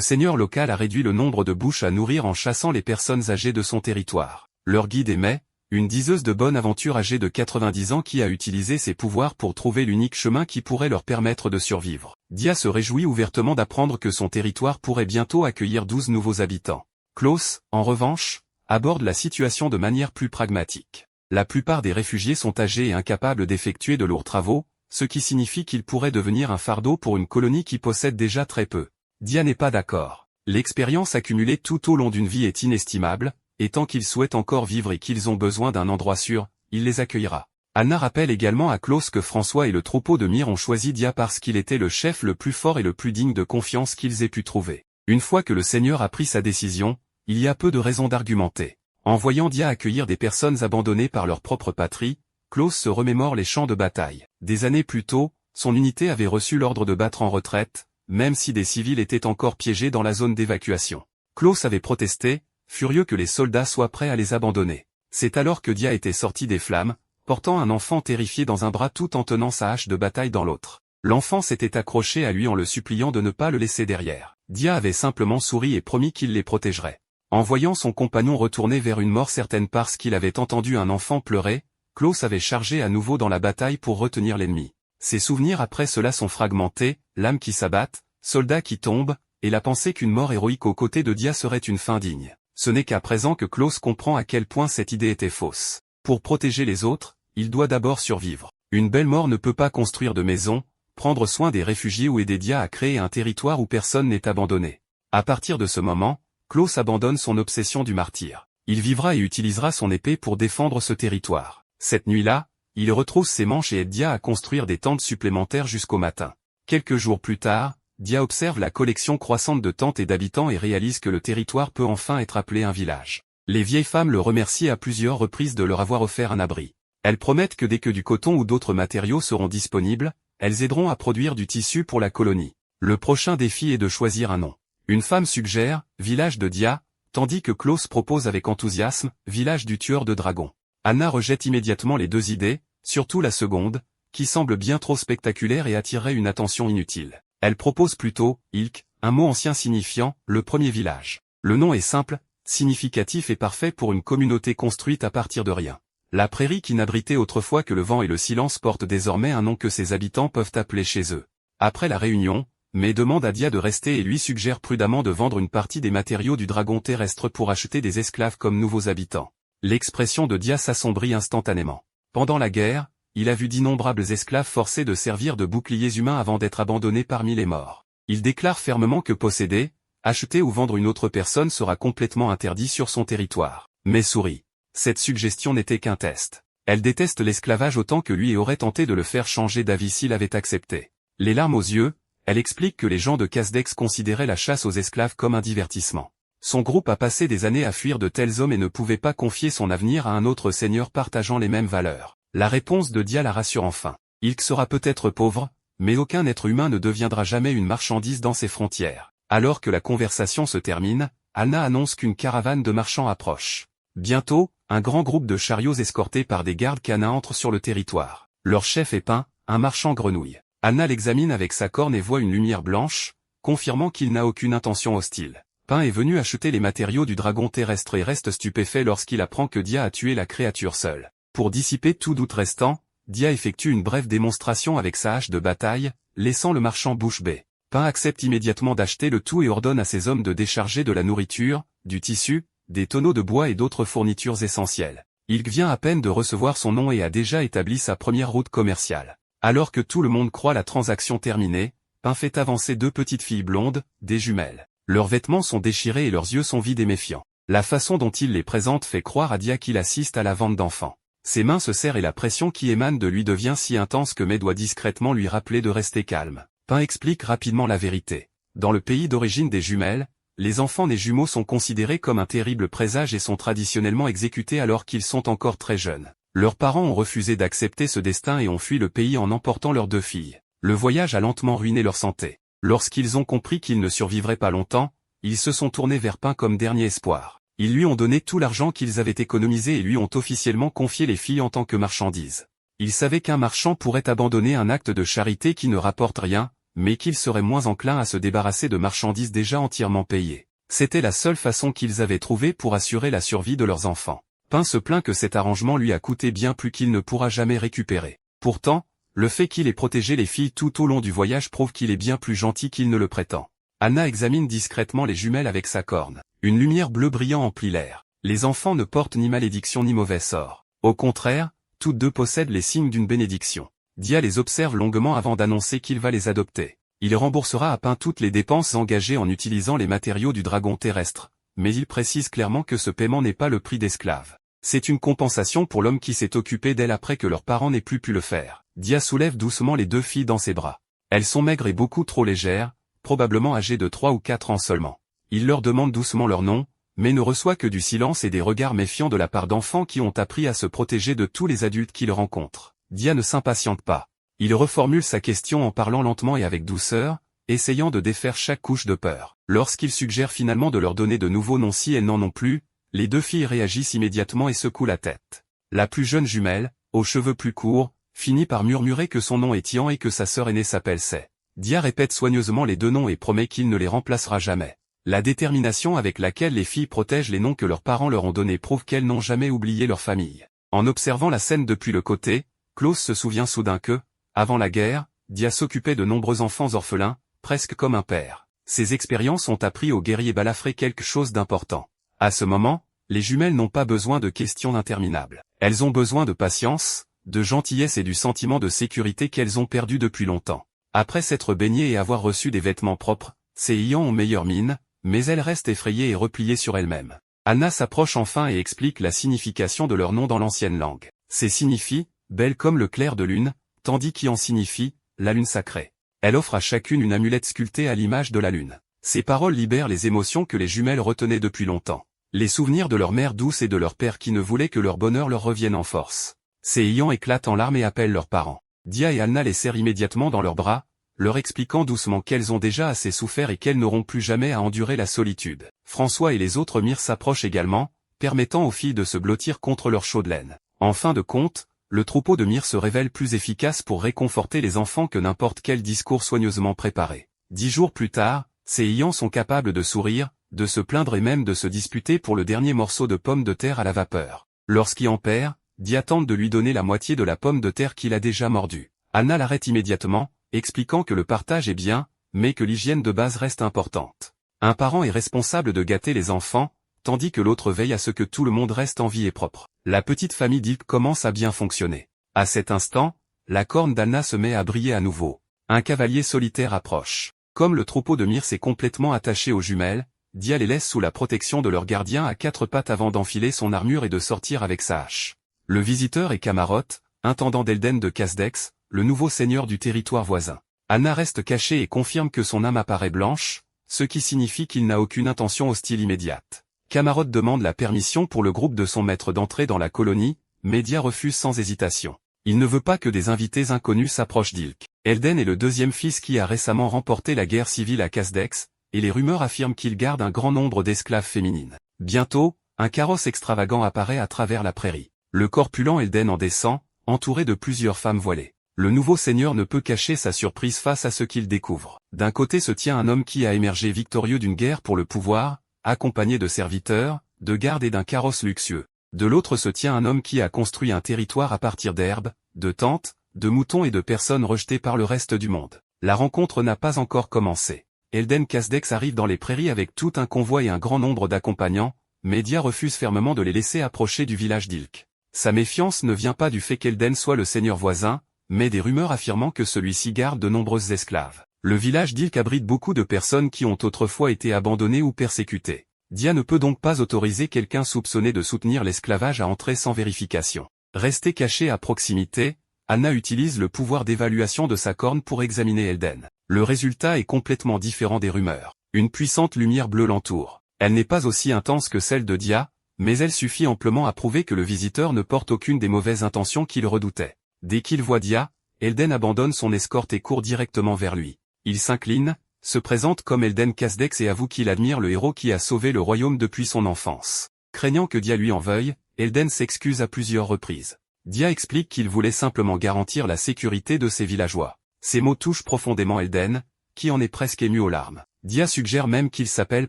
seigneur local a réduit le nombre de bouches à nourrir en chassant les personnes âgées de son territoire. Leur guide est May, une diseuse de bonne aventure âgée de 90 ans qui a utilisé ses pouvoirs pour trouver l'unique chemin qui pourrait leur permettre de survivre. Dia se réjouit ouvertement d'apprendre que son territoire pourrait bientôt accueillir 12 nouveaux habitants. Klaus, en revanche, aborde la situation de manière plus pragmatique. La plupart des réfugiés sont âgés et incapables d'effectuer de lourds travaux, ce qui signifie qu'ils pourraient devenir un fardeau pour une colonie qui possède déjà très peu. Dia n'est pas d'accord. L'expérience accumulée tout au long d'une vie est inestimable, et tant qu'ils souhaitent encore vivre et qu'ils ont besoin d'un endroit sûr, il les accueillera. Anna rappelle également à Klaus que François et le troupeau de Myre ont choisi Dia parce qu'il était le chef le plus fort et le plus digne de confiance qu'ils aient pu trouver. Une fois que le Seigneur a pris sa décision, il y a peu de raisons d'argumenter. En voyant Dia accueillir des personnes abandonnées par leur propre patrie, Klaus se remémore les champs de bataille. Des années plus tôt, son unité avait reçu l'ordre de battre en retraite, même si des civils étaient encore piégés dans la zone d'évacuation. Klaus avait protesté, furieux que les soldats soient prêts à les abandonner. C'est alors que Dia était sorti des flammes, portant un enfant terrifié dans un bras tout en tenant sa hache de bataille dans l'autre. L'enfant s'était accroché à lui en le suppliant de ne pas le laisser derrière. Dia avait simplement souri et promis qu'il les protégerait. En voyant son compagnon retourner vers une mort certaine parce qu'il avait entendu un enfant pleurer, Klaus avait chargé à nouveau dans la bataille pour retenir l'ennemi. Ses souvenirs après cela sont fragmentés, l'âme qui s'abatte, soldats qui tombent, et la pensée qu'une mort héroïque aux côtés de Dia serait une fin digne. Ce n'est qu'à présent que Klaus comprend à quel point cette idée était fausse. Pour protéger les autres, il doit d'abord survivre. Une belle mort ne peut pas construire de maison, prendre soin des réfugiés ou aider Dia à créer un territoire où personne n'est abandonné. À partir de ce moment, Klaus abandonne son obsession du martyr. Il vivra et utilisera son épée pour défendre ce territoire. Cette nuit-là, il retrousse ses manches et aide Dia à construire des tentes supplémentaires jusqu'au matin. Quelques jours plus tard, Dia observe la collection croissante de tentes et d'habitants et réalise que le territoire peut enfin être appelé un village. Les vieilles femmes le remercient à plusieurs reprises de leur avoir offert un abri. Elles promettent que dès que du coton ou d'autres matériaux seront disponibles, elles aideront à produire du tissu pour la colonie. Le prochain défi est de choisir un nom. Une femme suggère « Village de Dia », tandis que Klaus propose avec enthousiasme « Village du tueur de dragons ». Anna rejette immédiatement les deux idées, surtout la seconde, qui semble bien trop spectaculaire et attirerait une attention inutile. Elle propose plutôt « Ilk », un mot ancien signifiant « le premier village ». Le nom est simple, significatif et parfait pour une communauté construite à partir de rien. La prairie qui n'abritait autrefois que le vent et le silence porte désormais un nom que ses habitants peuvent appeler chez eux. Après la réunion, May demande à Dia de rester et lui suggère prudemment de vendre une partie des matériaux du dragon terrestre pour acheter des esclaves comme nouveaux habitants. L'expression de Dia s'assombrit instantanément. Pendant la guerre, il a vu d'innombrables esclaves forcés de servir de boucliers humains avant d'être abandonnés parmi les morts. Il déclare fermement que posséder, acheter ou vendre une autre personne sera complètement interdit sur son territoire. Mais sourit. Cette suggestion n'était qu'un test. Elle déteste l'esclavage autant que lui et aurait tenté de le faire changer d'avis s'il avait accepté. Les larmes aux yeux, elle explique que les gens de Kasdex considéraient la chasse aux esclaves comme un divertissement. Son groupe a passé des années à fuir de tels hommes et ne pouvait pas confier son avenir à un autre seigneur partageant les mêmes valeurs. La réponse de Dia la rassure enfin. Il sera peut-être pauvre, mais aucun être humain ne deviendra jamais une marchandise dans ses frontières. Alors que la conversation se termine, Anna annonce qu'une caravane de marchands approche. Bientôt, un grand groupe de chariots escortés par des gardes canins entre sur le territoire. Leur chef est Pain, un marchand grenouille. Anna l'examine avec sa corne et voit une lumière blanche, confirmant qu'il n'a aucune intention hostile. Pain est venu acheter les matériaux du dragon terrestre et reste stupéfait lorsqu'il apprend que Dia a tué la créature seule. Pour dissiper tout doute restant, Dia effectue une brève démonstration avec sa hache de bataille, laissant le marchand bouche bée. Pain accepte immédiatement d'acheter le tout et ordonne à ses hommes de décharger de la nourriture, du tissu, des tonneaux de bois et d'autres fournitures essentielles. Il vient à peine de recevoir son nom et a déjà établi sa première route commerciale. Alors que tout le monde croit la transaction terminée, Pain fait avancer deux petites filles blondes, des jumelles. Leurs vêtements sont déchirés et leurs yeux sont vides et méfiants. La façon dont il les présente fait croire à Dia qu'il assiste à la vente d'enfants. Ses mains se serrent et la pression qui émane de lui devient si intense que May doit discrètement lui rappeler de rester calme. Pain explique rapidement la vérité. Dans le pays d'origine des jumelles, les enfants nés jumeaux sont considérés comme un terrible présage et sont traditionnellement exécutés alors qu'ils sont encore très jeunes. Leurs parents ont refusé d'accepter ce destin et ont fui le pays en emportant leurs deux filles. Le voyage a lentement ruiné leur santé. Lorsqu'ils ont compris qu'ils ne survivraient pas longtemps, ils se sont tournés vers Pain comme dernier espoir. Ils lui ont donné tout l'argent qu'ils avaient économisé et lui ont officiellement confié les filles en tant que marchandises. Ils savaient qu'un marchand pourrait abandonner un acte de charité qui ne rapporte rien, mais qu'il serait moins enclin à se débarrasser de marchandises déjà entièrement payées. C'était la seule façon qu'ils avaient trouvée pour assurer la survie de leurs enfants. Pin se plaint que cet arrangement lui a coûté bien plus qu'il ne pourra jamais récupérer. Pourtant, le fait qu'il ait protégé les filles tout au long du voyage prouve qu'il est bien plus gentil qu'il ne le prétend. Anna examine discrètement les jumelles avec sa corne. Une lumière bleue brillant emplit l'air. Les enfants ne portent ni malédiction ni mauvais sort. Au contraire, toutes deux possèdent les signes d'une bénédiction. Dia les observe longuement avant d'annoncer qu'il va les adopter. Il remboursera à Pin toutes les dépenses engagées en utilisant les matériaux du dragon terrestre, mais il précise clairement que ce paiement n'est pas le prix d'esclave. C'est une compensation pour l'homme qui s'est occupé d'elle après que leurs parents n'aient plus pu le faire. Dia soulève doucement les deux filles dans ses bras. Elles sont maigres et beaucoup trop légères, probablement âgées de 3 ou 4 ans seulement. Il leur demande doucement leur nom, mais ne reçoit que du silence et des regards méfiants de la part d'enfants qui ont appris à se protéger de tous les adultes qu'ils rencontrent. Dia ne s'impatiente pas. Il reformule sa question en parlant lentement et avec douceur, essayant de défaire chaque couche de peur. Lorsqu'il suggère finalement de leur donner de nouveaux noms si elles n'en ont plus, les deux filles réagissent immédiatement et secouent la tête. La plus jeune jumelle, aux cheveux plus courts, finit par murmurer que son nom est Tian et que sa sœur aînée s'appelle Sei. Dia répète soigneusement les deux noms et promet qu'il ne les remplacera jamais. La détermination avec laquelle les filles protègent les noms que leurs parents leur ont donnés prouve qu'elles n'ont jamais oublié leur famille. En observant la scène depuis le côté, Klaus se souvient soudain que, avant la guerre, Dia s'occupait de nombreux enfants orphelins, presque comme un père. Ces expériences ont appris aux guerriers balafrés quelque chose d'important. À ce moment, les jumelles n'ont pas besoin de questions interminables. Elles ont besoin de patience, de gentillesse et du sentiment de sécurité qu'elles ont perdu depuis longtemps. Après s'être baignées et avoir reçu des vêtements propres, ces ayants ont meilleure mine, mais elles restent effrayées et repliées sur elles-mêmes. Anna s'approche enfin et explique la signification de leur nom dans l'ancienne langue. C'est signifie « belle comme le clair de lune », tandis qu'en signifie « la lune sacrée ». Elle offre à chacune une amulette sculptée à l'image de la lune. Ces paroles libèrent les émotions que les jumelles retenaient depuis longtemps. Les souvenirs de leur mère douce et de leur père qui ne voulaient que leur bonheur leur reviennent en force. Ces ayants éclatent en larmes et appellent leurs parents. Dia et Anna les serrent immédiatement dans leurs bras, leur expliquant doucement qu'elles ont déjà assez souffert et qu'elles n'auront plus jamais à endurer la solitude. François et les autres Myres s'approchent également, permettant aux filles de se blottir contre leur chaude laine. En fin de compte, le troupeau de Myres se révèle plus efficace pour réconforter les enfants que n'importe quel discours soigneusement préparé. 10 jours plus tard, ces ayants sont capables de sourire, de se plaindre et même de se disputer pour le dernier morceau de pomme de terre à la vapeur. Lorsqu'il en perd, Dia tente de lui donner la moitié de la pomme de terre qu'il a déjà mordue. Anna l'arrête immédiatement, expliquant que le partage est bien, mais que l'hygiène de base reste importante. Un parent est responsable de gâter les enfants, tandis que l'autre veille à ce que tout le monde reste en vie et propre. La petite famille d'Ilk commence à bien fonctionner. À cet instant, la corne d'Anna se met à briller à nouveau. Un cavalier solitaire approche. Comme le troupeau de Myres est complètement attaché aux jumelles, Dia les laisse sous la protection de leur gardien à 4 pattes avant d'enfiler son armure et de sortir avec sa hache. Le visiteur est Camarot, intendant d'Elden de Casdex, le nouveau seigneur du territoire voisin. Anna reste cachée et confirme que son âme apparaît blanche, ce qui signifie qu'il n'a aucune intention hostile immédiate. Camarot demande la permission pour le groupe de son maître d'entrer dans la colonie, mais Dia refuse sans hésitation. Il ne veut pas que des invités inconnus s'approchent d'Ilk. Elden est le deuxième fils qui a récemment remporté la guerre civile à Casdex, et les rumeurs affirment qu'il garde un grand nombre d'esclaves féminines. Bientôt, un carrosse extravagant apparaît à travers la prairie. Le corpulent Elden en descend, entouré de plusieurs femmes voilées. Le nouveau seigneur ne peut cacher sa surprise face à ce qu'il découvre. D'un côté se tient un homme qui a émergé victorieux d'une guerre pour le pouvoir, accompagné de serviteurs, de gardes et d'un carrosse luxueux. De l'autre se tient un homme qui a construit un territoire à partir d'herbes, de tentes, de moutons et de personnes rejetées par le reste du monde. La rencontre n'a pas encore commencé. Elden Casdex arrive dans les prairies avec tout un convoi et un grand nombre d'accompagnants, mais Dia refuse fermement de les laisser approcher du village d'Ilk. Sa méfiance ne vient pas du fait qu'Elden soit le seigneur voisin, mais des rumeurs affirmant que celui-ci garde de nombreuses esclaves. Le village d'Ilk abrite beaucoup de personnes qui ont autrefois été abandonnées ou persécutées. Dia ne peut donc pas autoriser quelqu'un soupçonné de soutenir l'esclavage à entrer sans vérification. Restée cachée à proximité, Anna utilise le pouvoir d'évaluation de sa corne pour examiner Elden. Le résultat est complètement différent des rumeurs. Une puissante lumière bleue l'entoure. Elle n'est pas aussi intense que celle de Dia, mais elle suffit amplement à prouver que le visiteur ne porte aucune des mauvaises intentions qu'il redoutait. Dès qu'il voit Dia, Elden abandonne son escorte et court directement vers lui. Il s'incline, se présente comme Elden Casdex et avoue qu'il admire le héros qui a sauvé le royaume depuis son enfance. Craignant que Dia lui en veuille, Elden s'excuse à plusieurs reprises. Dia explique qu'il voulait simplement garantir la sécurité de ses villageois. Ces mots touchent profondément Elden, qui en est presque ému aux larmes. Dia suggère même qu'ils s'appellent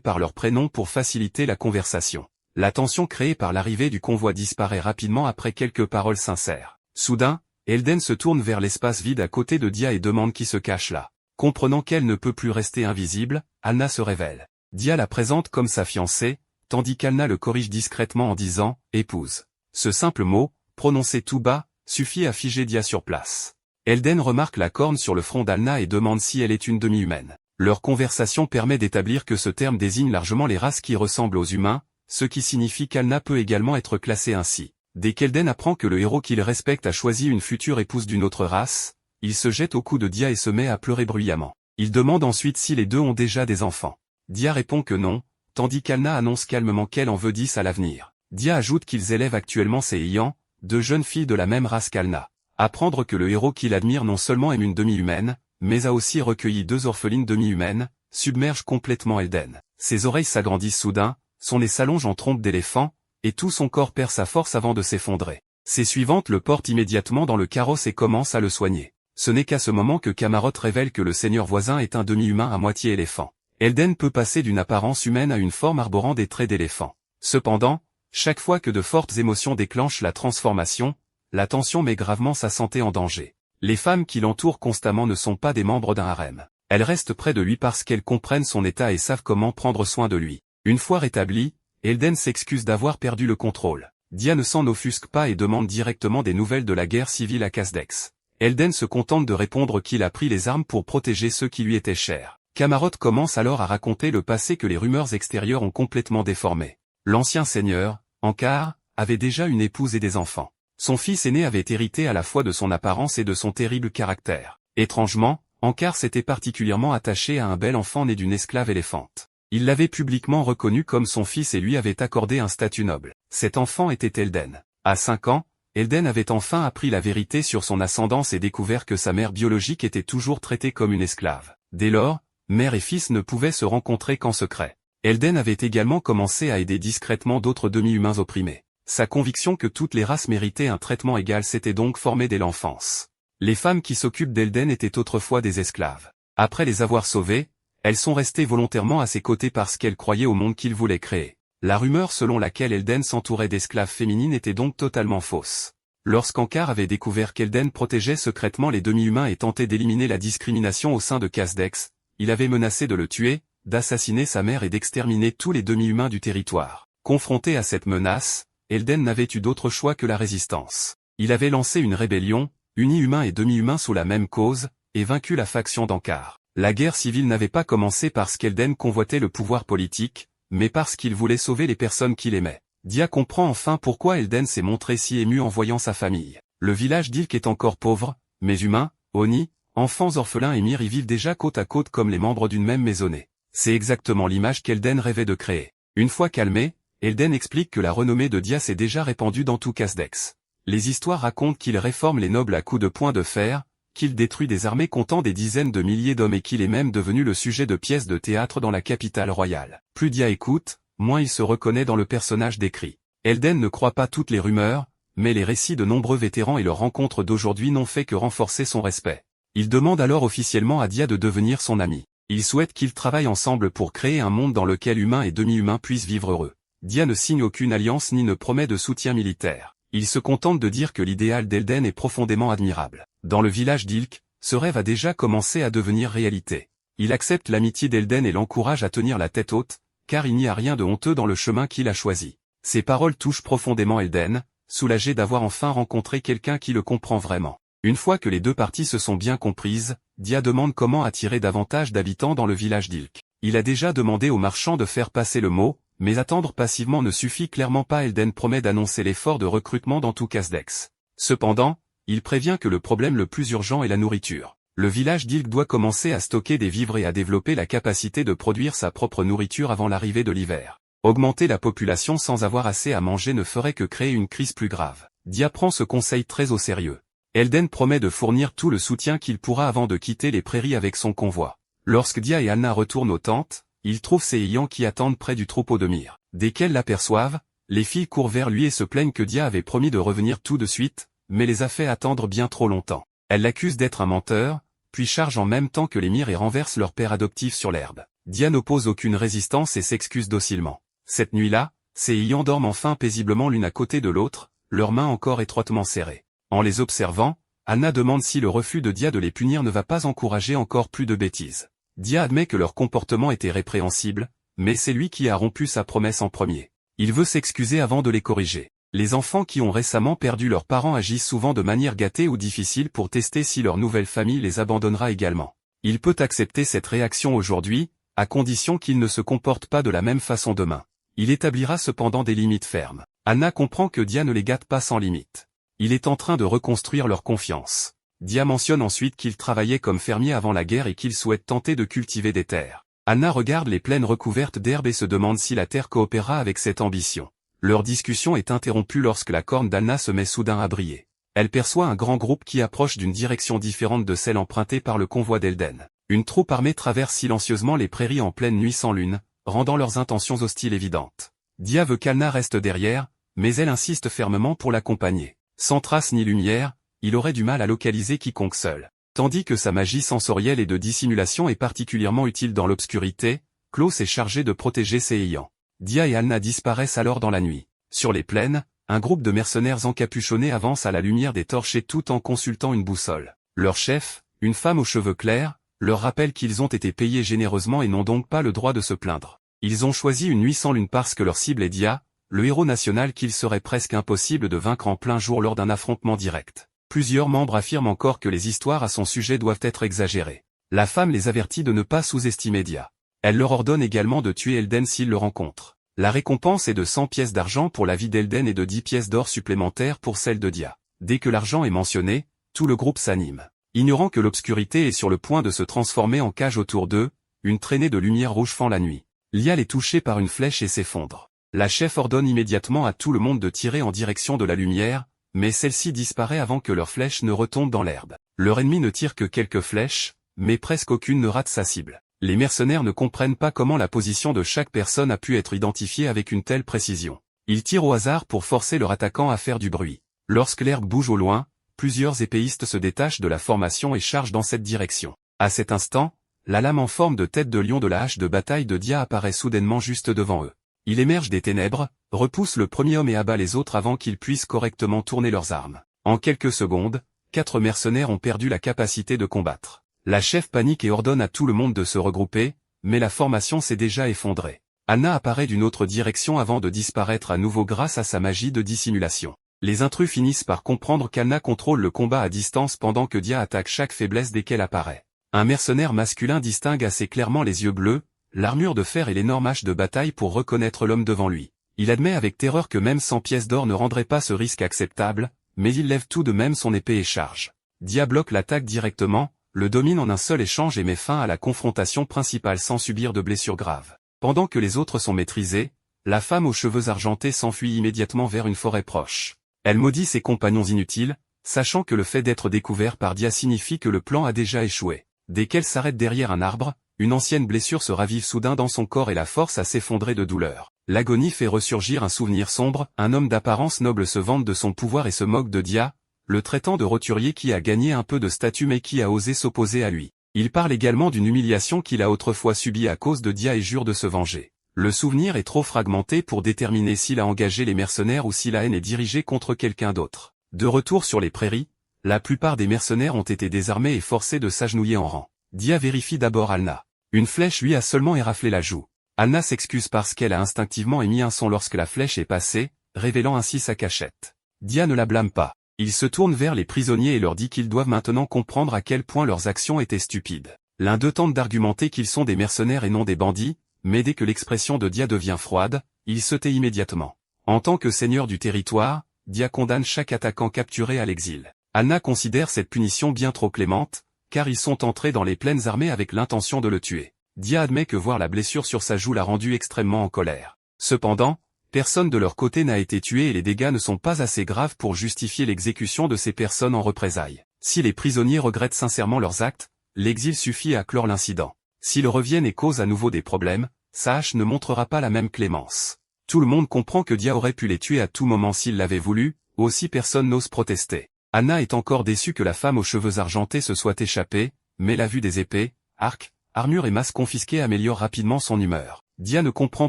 par leur prénom pour faciliter la conversation. La tension créée par l'arrivée du convoi disparaît rapidement après quelques paroles sincères. Soudain, Elden se tourne vers l'espace vide à côté de Dia et demande qui se cache là. Comprenant qu'elle ne peut plus rester invisible, Alna se révèle. Dia la présente comme sa fiancée, tandis qu'Alna le corrige discrètement en disant « épouse ». Ce simple mot, prononcé tout bas, suffit à figer Dia sur place. Elden remarque la corne sur le front d'Alna et demande si elle est une demi-humaine. Leur conversation permet d'établir que ce terme désigne largement les races qui ressemblent aux humains, ce qui signifie qu'Alna peut également être classée ainsi. Dès qu'Elden apprend que le héros qu'il respecte a choisi une future épouse d'une autre race, il se jette au cou de Dia et se met à pleurer bruyamment. Il demande ensuite si les deux ont déjà des enfants. Dia répond que non, tandis qu'Alna annonce calmement qu'elle en veut 10 à l'avenir. Dia ajoute qu'ils élèvent actuellement ses Ian, deux jeunes filles de la même race qu'Alna. Apprendre que le héros qu'il admire non seulement aime une demi-humaine, mais a aussi recueilli 2 orphelines demi-humaines, submerge complètement Elden. Ses oreilles s'agrandissent soudain, son nez s'allonge en trompe d'éléphant, et tout son corps perd sa force avant de s'effondrer. Ses suivantes le portent immédiatement dans le carrosse et commencent à le soigner. Ce n'est qu'à ce moment que Camarot révèle que le seigneur voisin est un demi-humain à moitié éléphant. Elden peut passer d'une apparence humaine à une forme arborant des traits d'éléphant. Cependant, chaque fois que de fortes émotions déclenchent la transformation, la tension met gravement sa santé en danger. Les femmes qui l'entourent constamment ne sont pas des membres d'un harem. Elles restent près de lui parce qu'elles comprennent son état et savent comment prendre soin de lui. Une fois rétabli, Elden s'excuse d'avoir perdu le contrôle. Dia ne s'en offusque pas et demande directement des nouvelles de la guerre civile à Casdex. Elden se contente de répondre qu'il a pris les armes pour protéger ceux qui lui étaient chers. Camarot commence alors à raconter le passé que les rumeurs extérieures ont complètement déformé. L'ancien seigneur, Ankar, avait déjà une épouse et des enfants. Son fils aîné avait hérité à la fois de son apparence et de son terrible caractère. Étrangement, Ankar s'était particulièrement attaché à un bel enfant né d'une esclave éléphante. Il l'avait publiquement reconnu comme son fils et lui avait accordé un statut noble. Cet enfant était Elden. À 5 ans, Elden avait enfin appris la vérité sur son ascendance et découvert que sa mère biologique était toujours traitée comme une esclave. Dès lors, mère et fils ne pouvaient se rencontrer qu'en secret. Elden avait également commencé à aider discrètement d'autres demi-humains opprimés. Sa conviction que toutes les races méritaient un traitement égal s'était donc formée dès l'enfance. Les femmes qui s'occupent d'Elden étaient autrefois des esclaves. Après les avoir sauvées, elles sont restées volontairement à ses côtés parce qu'elles croyaient au monde qu'il voulait créer. La rumeur selon laquelle Elden s'entourait d'esclaves féminines était donc totalement fausse. Lorsqu'Ankar avait découvert qu'Elden protégeait secrètement les demi-humains et tentait d'éliminer la discrimination au sein de Casdex, il avait menacé de le tuer, d'assassiner sa mère et d'exterminer tous les demi-humains du territoire. Confronté à cette menace, Elden n'avait eu d'autre choix que la résistance. Il avait lancé une rébellion, uni humains et demi-humains sous la même cause, et vaincu la faction d'Ankar. La guerre civile n'avait pas commencé parce qu'Elden convoitait le pouvoir politique, mais parce qu'il voulait sauver les personnes qu'il aimait. Dia comprend enfin pourquoi Elden s'est montré si ému en voyant sa famille. Le village d'Ilk est encore pauvre, mais humains, Oni, enfants orphelins et Myr y vivent déjà côte à côte comme les membres d'une même maisonnée. C'est exactement l'image qu'Elden rêvait de créer. Une fois calmé, Elden explique que la renommée de Dia s'est déjà répandue dans tout Casdex. Les histoires racontent qu'il réforme les nobles à coups de poing de fer, qu'il détruit des armées comptant des dizaines de milliers d'hommes et qu'il est même devenu le sujet de pièces de théâtre dans la capitale royale. Plus Dia écoute, moins il se reconnaît dans le personnage décrit. Elden ne croit pas toutes les rumeurs, mais les récits de nombreux vétérans et leurs rencontres d'aujourd'hui n'ont fait que renforcer son respect. Il demande alors officiellement à Dia de devenir son ami. Il souhaite qu'ils travaillent ensemble pour créer un monde dans lequel humains et demi-humains puissent vivre heureux. Dia ne signe aucune alliance ni ne promet de soutien militaire. Il se contente de dire que l'idéal d'Elden est profondément admirable. Dans le village d'Ilk, ce rêve a déjà commencé à devenir réalité. Il accepte l'amitié d'Elden et l'encourage à tenir la tête haute, car il n'y a rien de honteux dans le chemin qu'il a choisi. Ces paroles touchent profondément Elden, soulagé d'avoir enfin rencontré quelqu'un qui le comprend vraiment. Une fois que les deux parties se sont bien comprises, Dia demande comment attirer davantage d'habitants dans le village d'Ilk. Il a déjà demandé aux marchands de faire passer le mot, mais attendre passivement ne suffit clairement pas. Elden promet d'annoncer l'effort de recrutement dans tout Casdex. Cependant, il prévient que le problème le plus urgent est la nourriture. Le village d'Ilk doit commencer à stocker des vivres et à développer la capacité de produire sa propre nourriture avant l'arrivée de l'hiver. Augmenter la population sans avoir assez à manger ne ferait que créer une crise plus grave. Dia prend ce conseil très au sérieux. Elden promet de fournir tout le soutien qu'il pourra avant de quitter les prairies avec son convoi. Lorsque Dia et Alna retournent aux tentes, ils trouvent ses ayants qui attendent près du troupeau de myrrhe. Dès qu'elles l'aperçoivent, les filles courent vers lui et se plaignent que Dia avait promis de revenir tout de suite, mais les a fait attendre bien trop longtemps. Elles l'accusent d'être un menteur, puis chargent en même temps que les myrrhes et renversent leur père adoptif sur l'herbe. Dia n'oppose aucune résistance et s'excuse docilement. Cette nuit-là, ses ayants dorment enfin paisiblement l'une à côté de l'autre, leurs mains encore étroitement serrées. En les observant, Alna demande si le refus de Dia de les punir ne va pas encourager encore plus de bêtises. Dia admet que leur comportement était répréhensible, mais c'est lui qui a rompu sa promesse en premier. Il veut s'excuser avant de les corriger. Les enfants qui ont récemment perdu leurs parents agissent souvent de manière gâtée ou difficile pour tester si leur nouvelle famille les abandonnera également. Il peut accepter cette réaction aujourd'hui, à condition qu'ils ne se comportent pas de la même façon demain. Il établira cependant des limites fermes. Alna comprend que Dia ne les gâte pas sans limite. Il est en train de reconstruire leur confiance. Dia mentionne ensuite qu'il travaillait comme fermier avant la guerre et qu'il souhaite tenter de cultiver des terres. Alna regarde les plaines recouvertes d'herbe et se demande si la terre coopérera avec cette ambition. Leur discussion est interrompue lorsque la corne d'Alna se met soudain à briller. Elle perçoit un grand groupe qui approche d'une direction différente de celle empruntée par le convoi d'Elden. Une troupe armée traverse silencieusement les prairies en pleine nuit sans lune, rendant leurs intentions hostiles évidentes. Dia veut qu'Alna reste derrière, mais elle insiste fermement pour l'accompagner. Sans trace ni lumière, il aurait du mal à localiser quiconque seul. Tandis que sa magie sensorielle et de dissimulation est particulièrement utile dans l'obscurité, Klaus est chargé de protéger ses ayants. Dia et Alna disparaissent alors dans la nuit. Sur les plaines, un groupe de mercenaires encapuchonnés avance à la lumière des torches et tout en consultant une boussole. Leur chef, une femme aux cheveux clairs, leur rappelle qu'ils ont été payés généreusement et n'ont donc pas le droit de se plaindre. Ils ont choisi une nuit sans lune parce que leur cible est Dia, le héros national qu'il serait presque impossible de vaincre en plein jour lors d'un affrontement direct. Plusieurs membres affirment encore que les histoires à son sujet doivent être exagérées. La femme les avertit de ne pas sous-estimer Dia. Elle leur ordonne également de tuer Elden s'ils le rencontrent. La récompense est de 100 pièces d'argent pour la vie d'Elden et de 10 pièces d'or supplémentaires pour celle de Dia. Dès que l'argent est mentionné, tout le groupe s'anime. Ignorant que l'obscurité est sur le point de se transformer en cage autour d'eux, une traînée de lumière rouge fend la nuit. Lial est touché par une flèche et s'effondre. La chef ordonne immédiatement à tout le monde de tirer en direction de la lumière, mais celle-ci disparaît avant que leur flèche ne retombe dans l'herbe. Leur ennemi ne tire que quelques flèches, mais presque aucune ne rate sa cible. Les mercenaires ne comprennent pas comment la position de chaque personne a pu être identifiée avec une telle précision. Ils tirent au hasard pour forcer leur attaquant à faire du bruit. Lorsque l'herbe bouge au loin, plusieurs épéistes se détachent de la formation et chargent dans cette direction. À cet instant, la lame en forme de tête de lion de la hache de bataille de Dia apparaît soudainement juste devant eux. Il émerge des ténèbres, repousse le premier homme et abat les autres avant qu'ils puissent correctement tourner leurs armes. En quelques secondes, 4 mercenaires ont perdu la capacité de combattre. La chef panique et ordonne à tout le monde de se regrouper, mais la formation s'est déjà effondrée. Alna apparaît d'une autre direction avant de disparaître à nouveau grâce à sa magie de dissimulation. Les intrus finissent par comprendre qu'Alna contrôle le combat à distance pendant que Dia attaque chaque faiblesse dès qu'elle apparaît. Un mercenaire masculin distingue assez clairement les yeux bleus, l'armure de fer et l'énorme hache de bataille pour reconnaître l'homme devant lui. Il admet avec terreur que même 100 pièces d'or ne rendraient pas ce risque acceptable, mais il lève tout de même son épée et charge. Dia bloque l'attaque directement, le domine en un seul échange et met fin à la confrontation principale sans subir de blessures graves. Pendant que les autres sont maîtrisés, la femme aux cheveux argentés s'enfuit immédiatement vers une forêt proche. Elle maudit ses compagnons inutiles, sachant que le fait d'être découvert par Dia signifie que le plan a déjà échoué. Dès qu'elle s'arrête derrière un arbre, une ancienne blessure se ravive soudain dans son corps et la force à s'effondrer de douleur. L'agonie fait ressurgir un souvenir sombre, un homme d'apparence noble se vante de son pouvoir et se moque de Dia, le traitant de roturier qui a gagné un peu de statut mais qui a osé s'opposer à lui. Il parle également d'une humiliation qu'il a autrefois subie à cause de Dia et jure de se venger. Le souvenir est trop fragmenté pour déterminer s'il a engagé les mercenaires ou si la haine est dirigée contre quelqu'un d'autre. De retour sur les prairies, la plupart des mercenaires ont été désarmés et forcés de s'agenouiller en rang. Dia vérifie d'abord Alna. Une flèche lui a seulement éraflé la joue. Alna s'excuse parce qu'elle a instinctivement émis un son lorsque la flèche est passée, révélant ainsi sa cachette. Dia ne la blâme pas. Il se tourne vers les prisonniers et leur dit qu'ils doivent maintenant comprendre à quel point leurs actions étaient stupides. L'un d'eux tente d'argumenter qu'ils sont des mercenaires et non des bandits, mais dès que l'expression de Dia devient froide, il se tait immédiatement. En tant que seigneur du territoire, Dia condamne chaque attaquant capturé à l'exil. Alna considère cette punition bien trop clémente, car ils sont entrés dans les plaines armées avec l'intention de le tuer. Dia admet que voir la blessure sur sa joue l'a rendu extrêmement en colère. Cependant, personne de leur côté n'a été tué et les dégâts ne sont pas assez graves pour justifier l'exécution de ces personnes en représailles. Si les prisonniers regrettent sincèrement leurs actes, l'exil suffit à clore l'incident. S'ils reviennent et causent à nouveau des problèmes, sa hache ne montrera pas la même clémence. Tout le monde comprend que Dia aurait pu les tuer à tout moment s'il l'avait voulu, aussi personne n'ose protester. Anna est encore déçue que la femme aux cheveux argentés se soit échappée, mais la vue des épées, arcs, armures et masses confisquées améliore rapidement son humeur. Dia ne comprend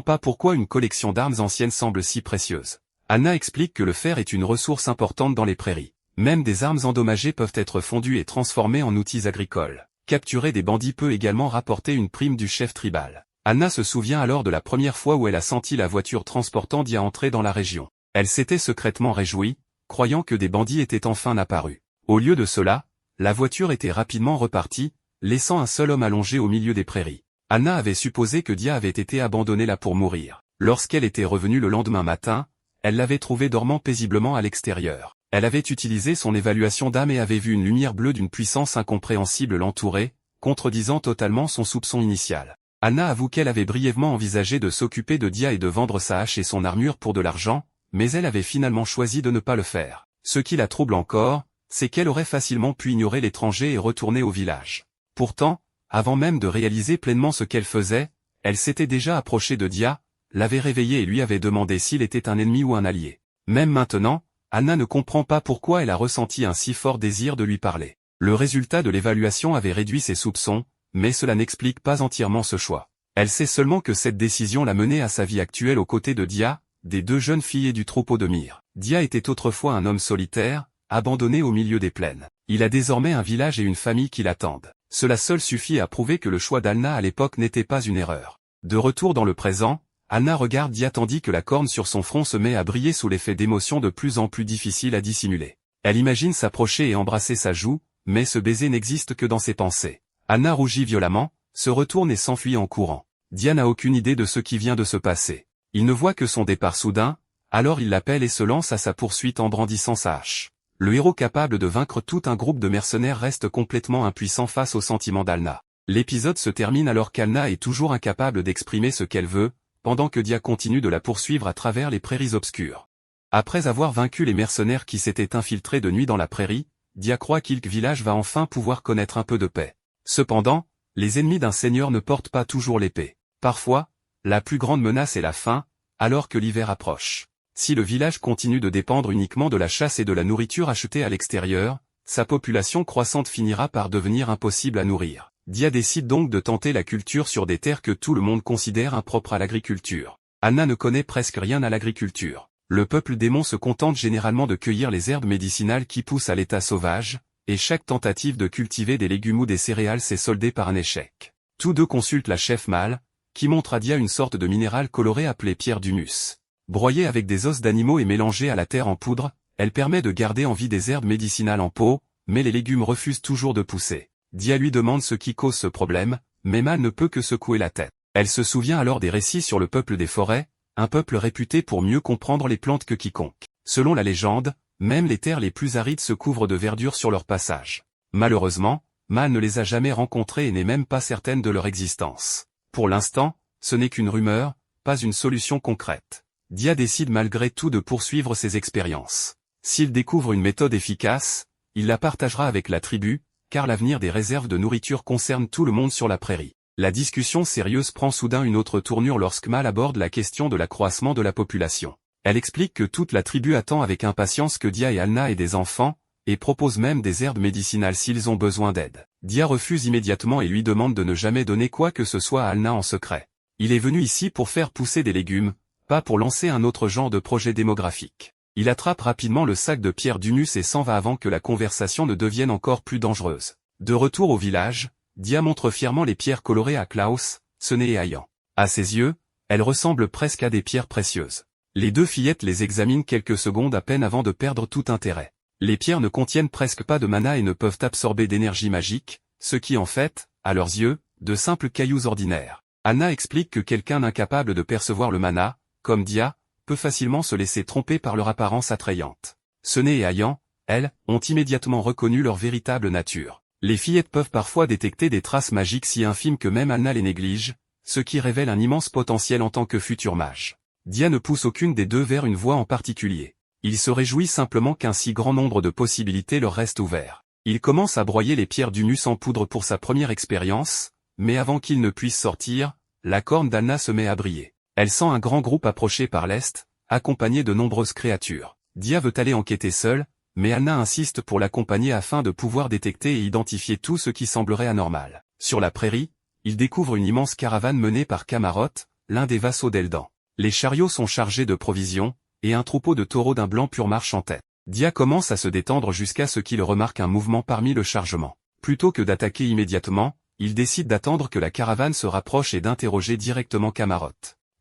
pas pourquoi une collection d'armes anciennes semble si précieuse. Anna explique que le fer est une ressource importante dans les prairies. Même des armes endommagées peuvent être fondues et transformées en outils agricoles. Capturer des bandits peut également rapporter une prime du chef tribal. Anna se souvient alors de la première fois où elle a senti la voiture transportant Dia entrer dans la région. Elle s'était secrètement réjouie, croyant que des bandits étaient enfin apparus. Au lieu de cela, la voiture était rapidement repartie, laissant un seul homme allongé au milieu des prairies. Anna avait supposé que Dia avait été abandonnée là pour mourir. Lorsqu'elle était revenue le lendemain matin, elle l'avait trouvé dormant paisiblement à l'extérieur. Elle avait utilisé son évaluation d'âme et avait vu une lumière bleue d'une puissance incompréhensible l'entourer, contredisant totalement son soupçon initial. Anna avoue qu'elle avait brièvement envisagé de s'occuper de Dia et de vendre sa hache et son armure pour de l'argent, mais elle avait finalement choisi de ne pas le faire. Ce qui la trouble encore, c'est qu'elle aurait facilement pu ignorer l'étranger et retourner au village. Pourtant, avant même de réaliser pleinement ce qu'elle faisait, elle s'était déjà approchée de Dia, l'avait réveillé et lui avait demandé s'il était un ennemi ou un allié. Même maintenant, Anna ne comprend pas pourquoi elle a ressenti un si fort désir de lui parler. Le résultat de l'évaluation avait réduit ses soupçons, mais cela n'explique pas entièrement ce choix. Elle sait seulement que cette décision l'a menée à sa vie actuelle aux côtés de Dia, des deux jeunes filles et du troupeau de Myre. Dia était autrefois un homme solitaire, abandonné au milieu des plaines. Il a désormais un village et une famille qui l'attendent. Cela seul suffit à prouver que le choix d'Anna à l'époque n'était pas une erreur. De retour dans le présent, Anna regarde Dia tandis que la corne sur son front se met à briller sous l'effet d'émotions de plus en plus difficiles à dissimuler. Elle imagine s'approcher et embrasser sa joue, mais ce baiser n'existe que dans ses pensées. Anna rougit violemment, se retourne et s'enfuit en courant. Dia n'a aucune idée de ce qui vient de se passer. Il ne voit que son départ soudain, alors il l'appelle et se lance à sa poursuite en brandissant sa hache. Le héros capable de vaincre tout un groupe de mercenaires reste complètement impuissant face aux sentiments d'Anna. L'épisode se termine alors qu'Anna est toujours incapable d'exprimer ce qu'elle veut, pendant que Dia continue de la poursuivre à travers les prairies obscures. Après avoir vaincu les mercenaires qui s'étaient infiltrés de nuit dans la prairie, Dia croit qu'Ilk Village va enfin pouvoir connaître un peu de paix. Cependant, les ennemis d'un seigneur ne portent pas toujours l'épée. Parfois, la plus grande menace est la faim, alors que l'hiver approche. Si le village continue de dépendre uniquement de la chasse et de la nourriture achetée à l'extérieur, sa population croissante finira par devenir impossible à nourrir. Dia décide donc de tenter la culture sur des terres que tout le monde considère impropres à l'agriculture. Anna ne connaît presque rien à l'agriculture. Le peuple démon se contente généralement de cueillir les herbes médicinales qui poussent à l'état sauvage, et chaque tentative de cultiver des légumes ou des céréales s'est soldée par un échec. Tous deux consultent la chef mâle, qui montre à Dia une sorte de minéral coloré appelé pierre d'humus. Broyée avec des os d'animaux et mélangée à la terre en poudre, elle permet de garder en vie des herbes médicinales en pot, mais les légumes refusent toujours de pousser. Dia lui demande ce qui cause ce problème, mais Mal ne peut que secouer la tête. Elle se souvient alors des récits sur le peuple des forêts, un peuple réputé pour mieux comprendre les plantes que quiconque. Selon la légende, même les terres les plus arides se couvrent de verdure sur leur passage. Malheureusement, Mal ne les a jamais rencontrés et n'est même pas certaine de leur existence. Pour l'instant, ce n'est qu'une rumeur, pas une solution concrète. Dia décide malgré tout de poursuivre ses expériences. S'il découvre une méthode efficace, il la partagera avec la tribu, car l'avenir des réserves de nourriture concerne tout le monde sur la prairie. La discussion sérieuse prend soudain une autre tournure lorsque Mal aborde la question de l'accroissement de la population. Elle explique que toute la tribu attend avec impatience que Dia et Anna aient des enfants, et propose même des herbes médicinales s'ils ont besoin d'aide. Dia refuse immédiatement et lui demande de ne jamais donner quoi que ce soit à Anna en secret. Il est venu ici pour faire pousser des légumes, pas pour lancer un autre genre de projet démographique. Il attrape rapidement le sac de pierre d'humus et s'en va avant que la conversation ne devienne encore plus dangereuse. De retour au village, Dia montre fièrement les pierres colorées à Klaus, Sené et Ayan. À ses yeux, elles ressemblent presque à des pierres précieuses. Les deux fillettes les examinent quelques secondes à peine avant de perdre tout intérêt. Les pierres ne contiennent presque pas de mana et ne peuvent absorber d'énergie magique, ce qui en fait, à leurs yeux, de simples cailloux ordinaires. Anna explique que quelqu'un incapable de percevoir le mana, comme Dia, peut facilement se laisser tromper par leur apparence attrayante. Sené et Ayan, elles, ont immédiatement reconnu leur véritable nature. Les fillettes peuvent parfois détecter des traces magiques si infimes que même Anna les néglige, ce qui révèle un immense potentiel en tant que futur mage. Dia ne pousse aucune des deux vers une voie en particulier. Il se réjouit simplement qu'un si grand nombre de possibilités leur restent ouverts. Il commence à broyer les pierres d'humus en poudre pour sa première expérience, mais avant qu'il ne puisse sortir, la corne d'Alna se met à briller. Elle sent un grand groupe approcher par l'est, accompagné de nombreuses créatures. Dia veut aller enquêter seule, mais Alna insiste pour l'accompagner afin de pouvoir détecter et identifier tout ce qui semblerait anormal. Sur la prairie, il découvre une immense caravane menée par Camarot, l'un des vassaux d'Eldan. Les chariots sont chargés de provisions, et un troupeau de taureaux d'un blanc pur marche en tête. Dia commence à se détendre jusqu'à ce qu'il remarque un mouvement parmi le chargement. Plutôt que d'attaquer immédiatement, il décide d'attendre que la caravane se rapproche et d'interroger directement Camarot.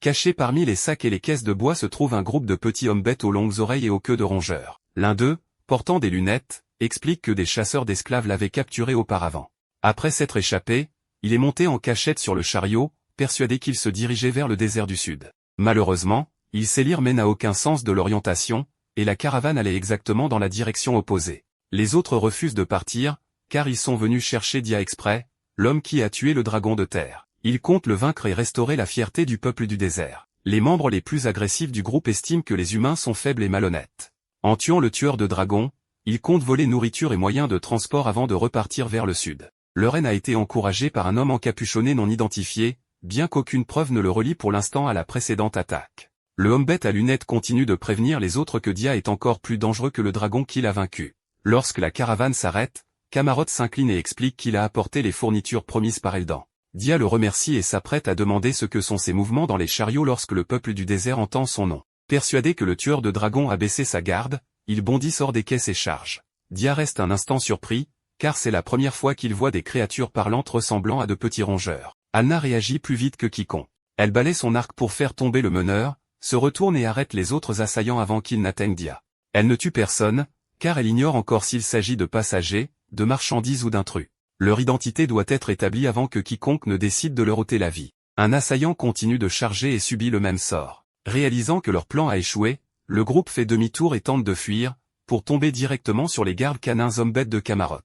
Caché parmi les sacs et les caisses de bois se trouve un groupe de petits hommes-bêtes aux longues oreilles et aux queues de rongeurs. L'un d'eux, portant des lunettes, explique que des chasseurs d'esclaves l'avaient capturé auparavant. Après s'être échappé, il est monté en cachette sur le chariot, persuadé qu'il se dirigeait vers le désert du Sud. Malheureusement, il sait lire mais n'a aucun sens de l'orientation, et la caravane allait exactement dans la direction opposée. Les autres refusent de partir, car ils sont venus chercher Dia exprès, l'homme qui a tué le dragon de terre. Ils comptent le vaincre et restaurer la fierté du peuple du désert. Les membres les plus agressifs du groupe estiment que les humains sont faibles et malhonnêtes. En tuant le tueur de dragons, ils comptent voler nourriture et moyens de transport avant de repartir vers le sud. Leur haine a été encouragée par un homme encapuchonné non identifié, bien qu'aucune preuve ne le relie pour l'instant à la précédente attaque. Le homme-bête à lunettes continue de prévenir les autres que Dia est encore plus dangereux que le dragon qu'il a vaincu. Lorsque la caravane s'arrête, Camarot s'incline et explique qu'il a apporté les fournitures promises par Eldan. Dia le remercie et s'apprête à demander ce que sont ses mouvements dans les chariots lorsque le peuple du désert entend son nom. Persuadé que le tueur de dragons a baissé sa garde, il bondit hors des caisses et charge. Dia reste un instant surpris, car c'est la première fois qu'il voit des créatures parlantes ressemblant à de petits rongeurs. Alna réagit plus vite que quiconque. Elle balaie son arc pour faire tomber le meneur, se retourne et arrête les autres assaillants avant qu'ils n'atteignent Dia. Elle ne tue personne, car elle ignore encore s'il s'agit de passagers, de marchandises ou d'intrus. Leur identité doit être établie avant que quiconque ne décide de leur ôter la vie. Un assaillant continue de charger et subit le même sort. Réalisant que leur plan a échoué, le groupe fait demi-tour et tente de fuir, pour tomber directement sur les gardes canins hommes-bêtes de Camarot.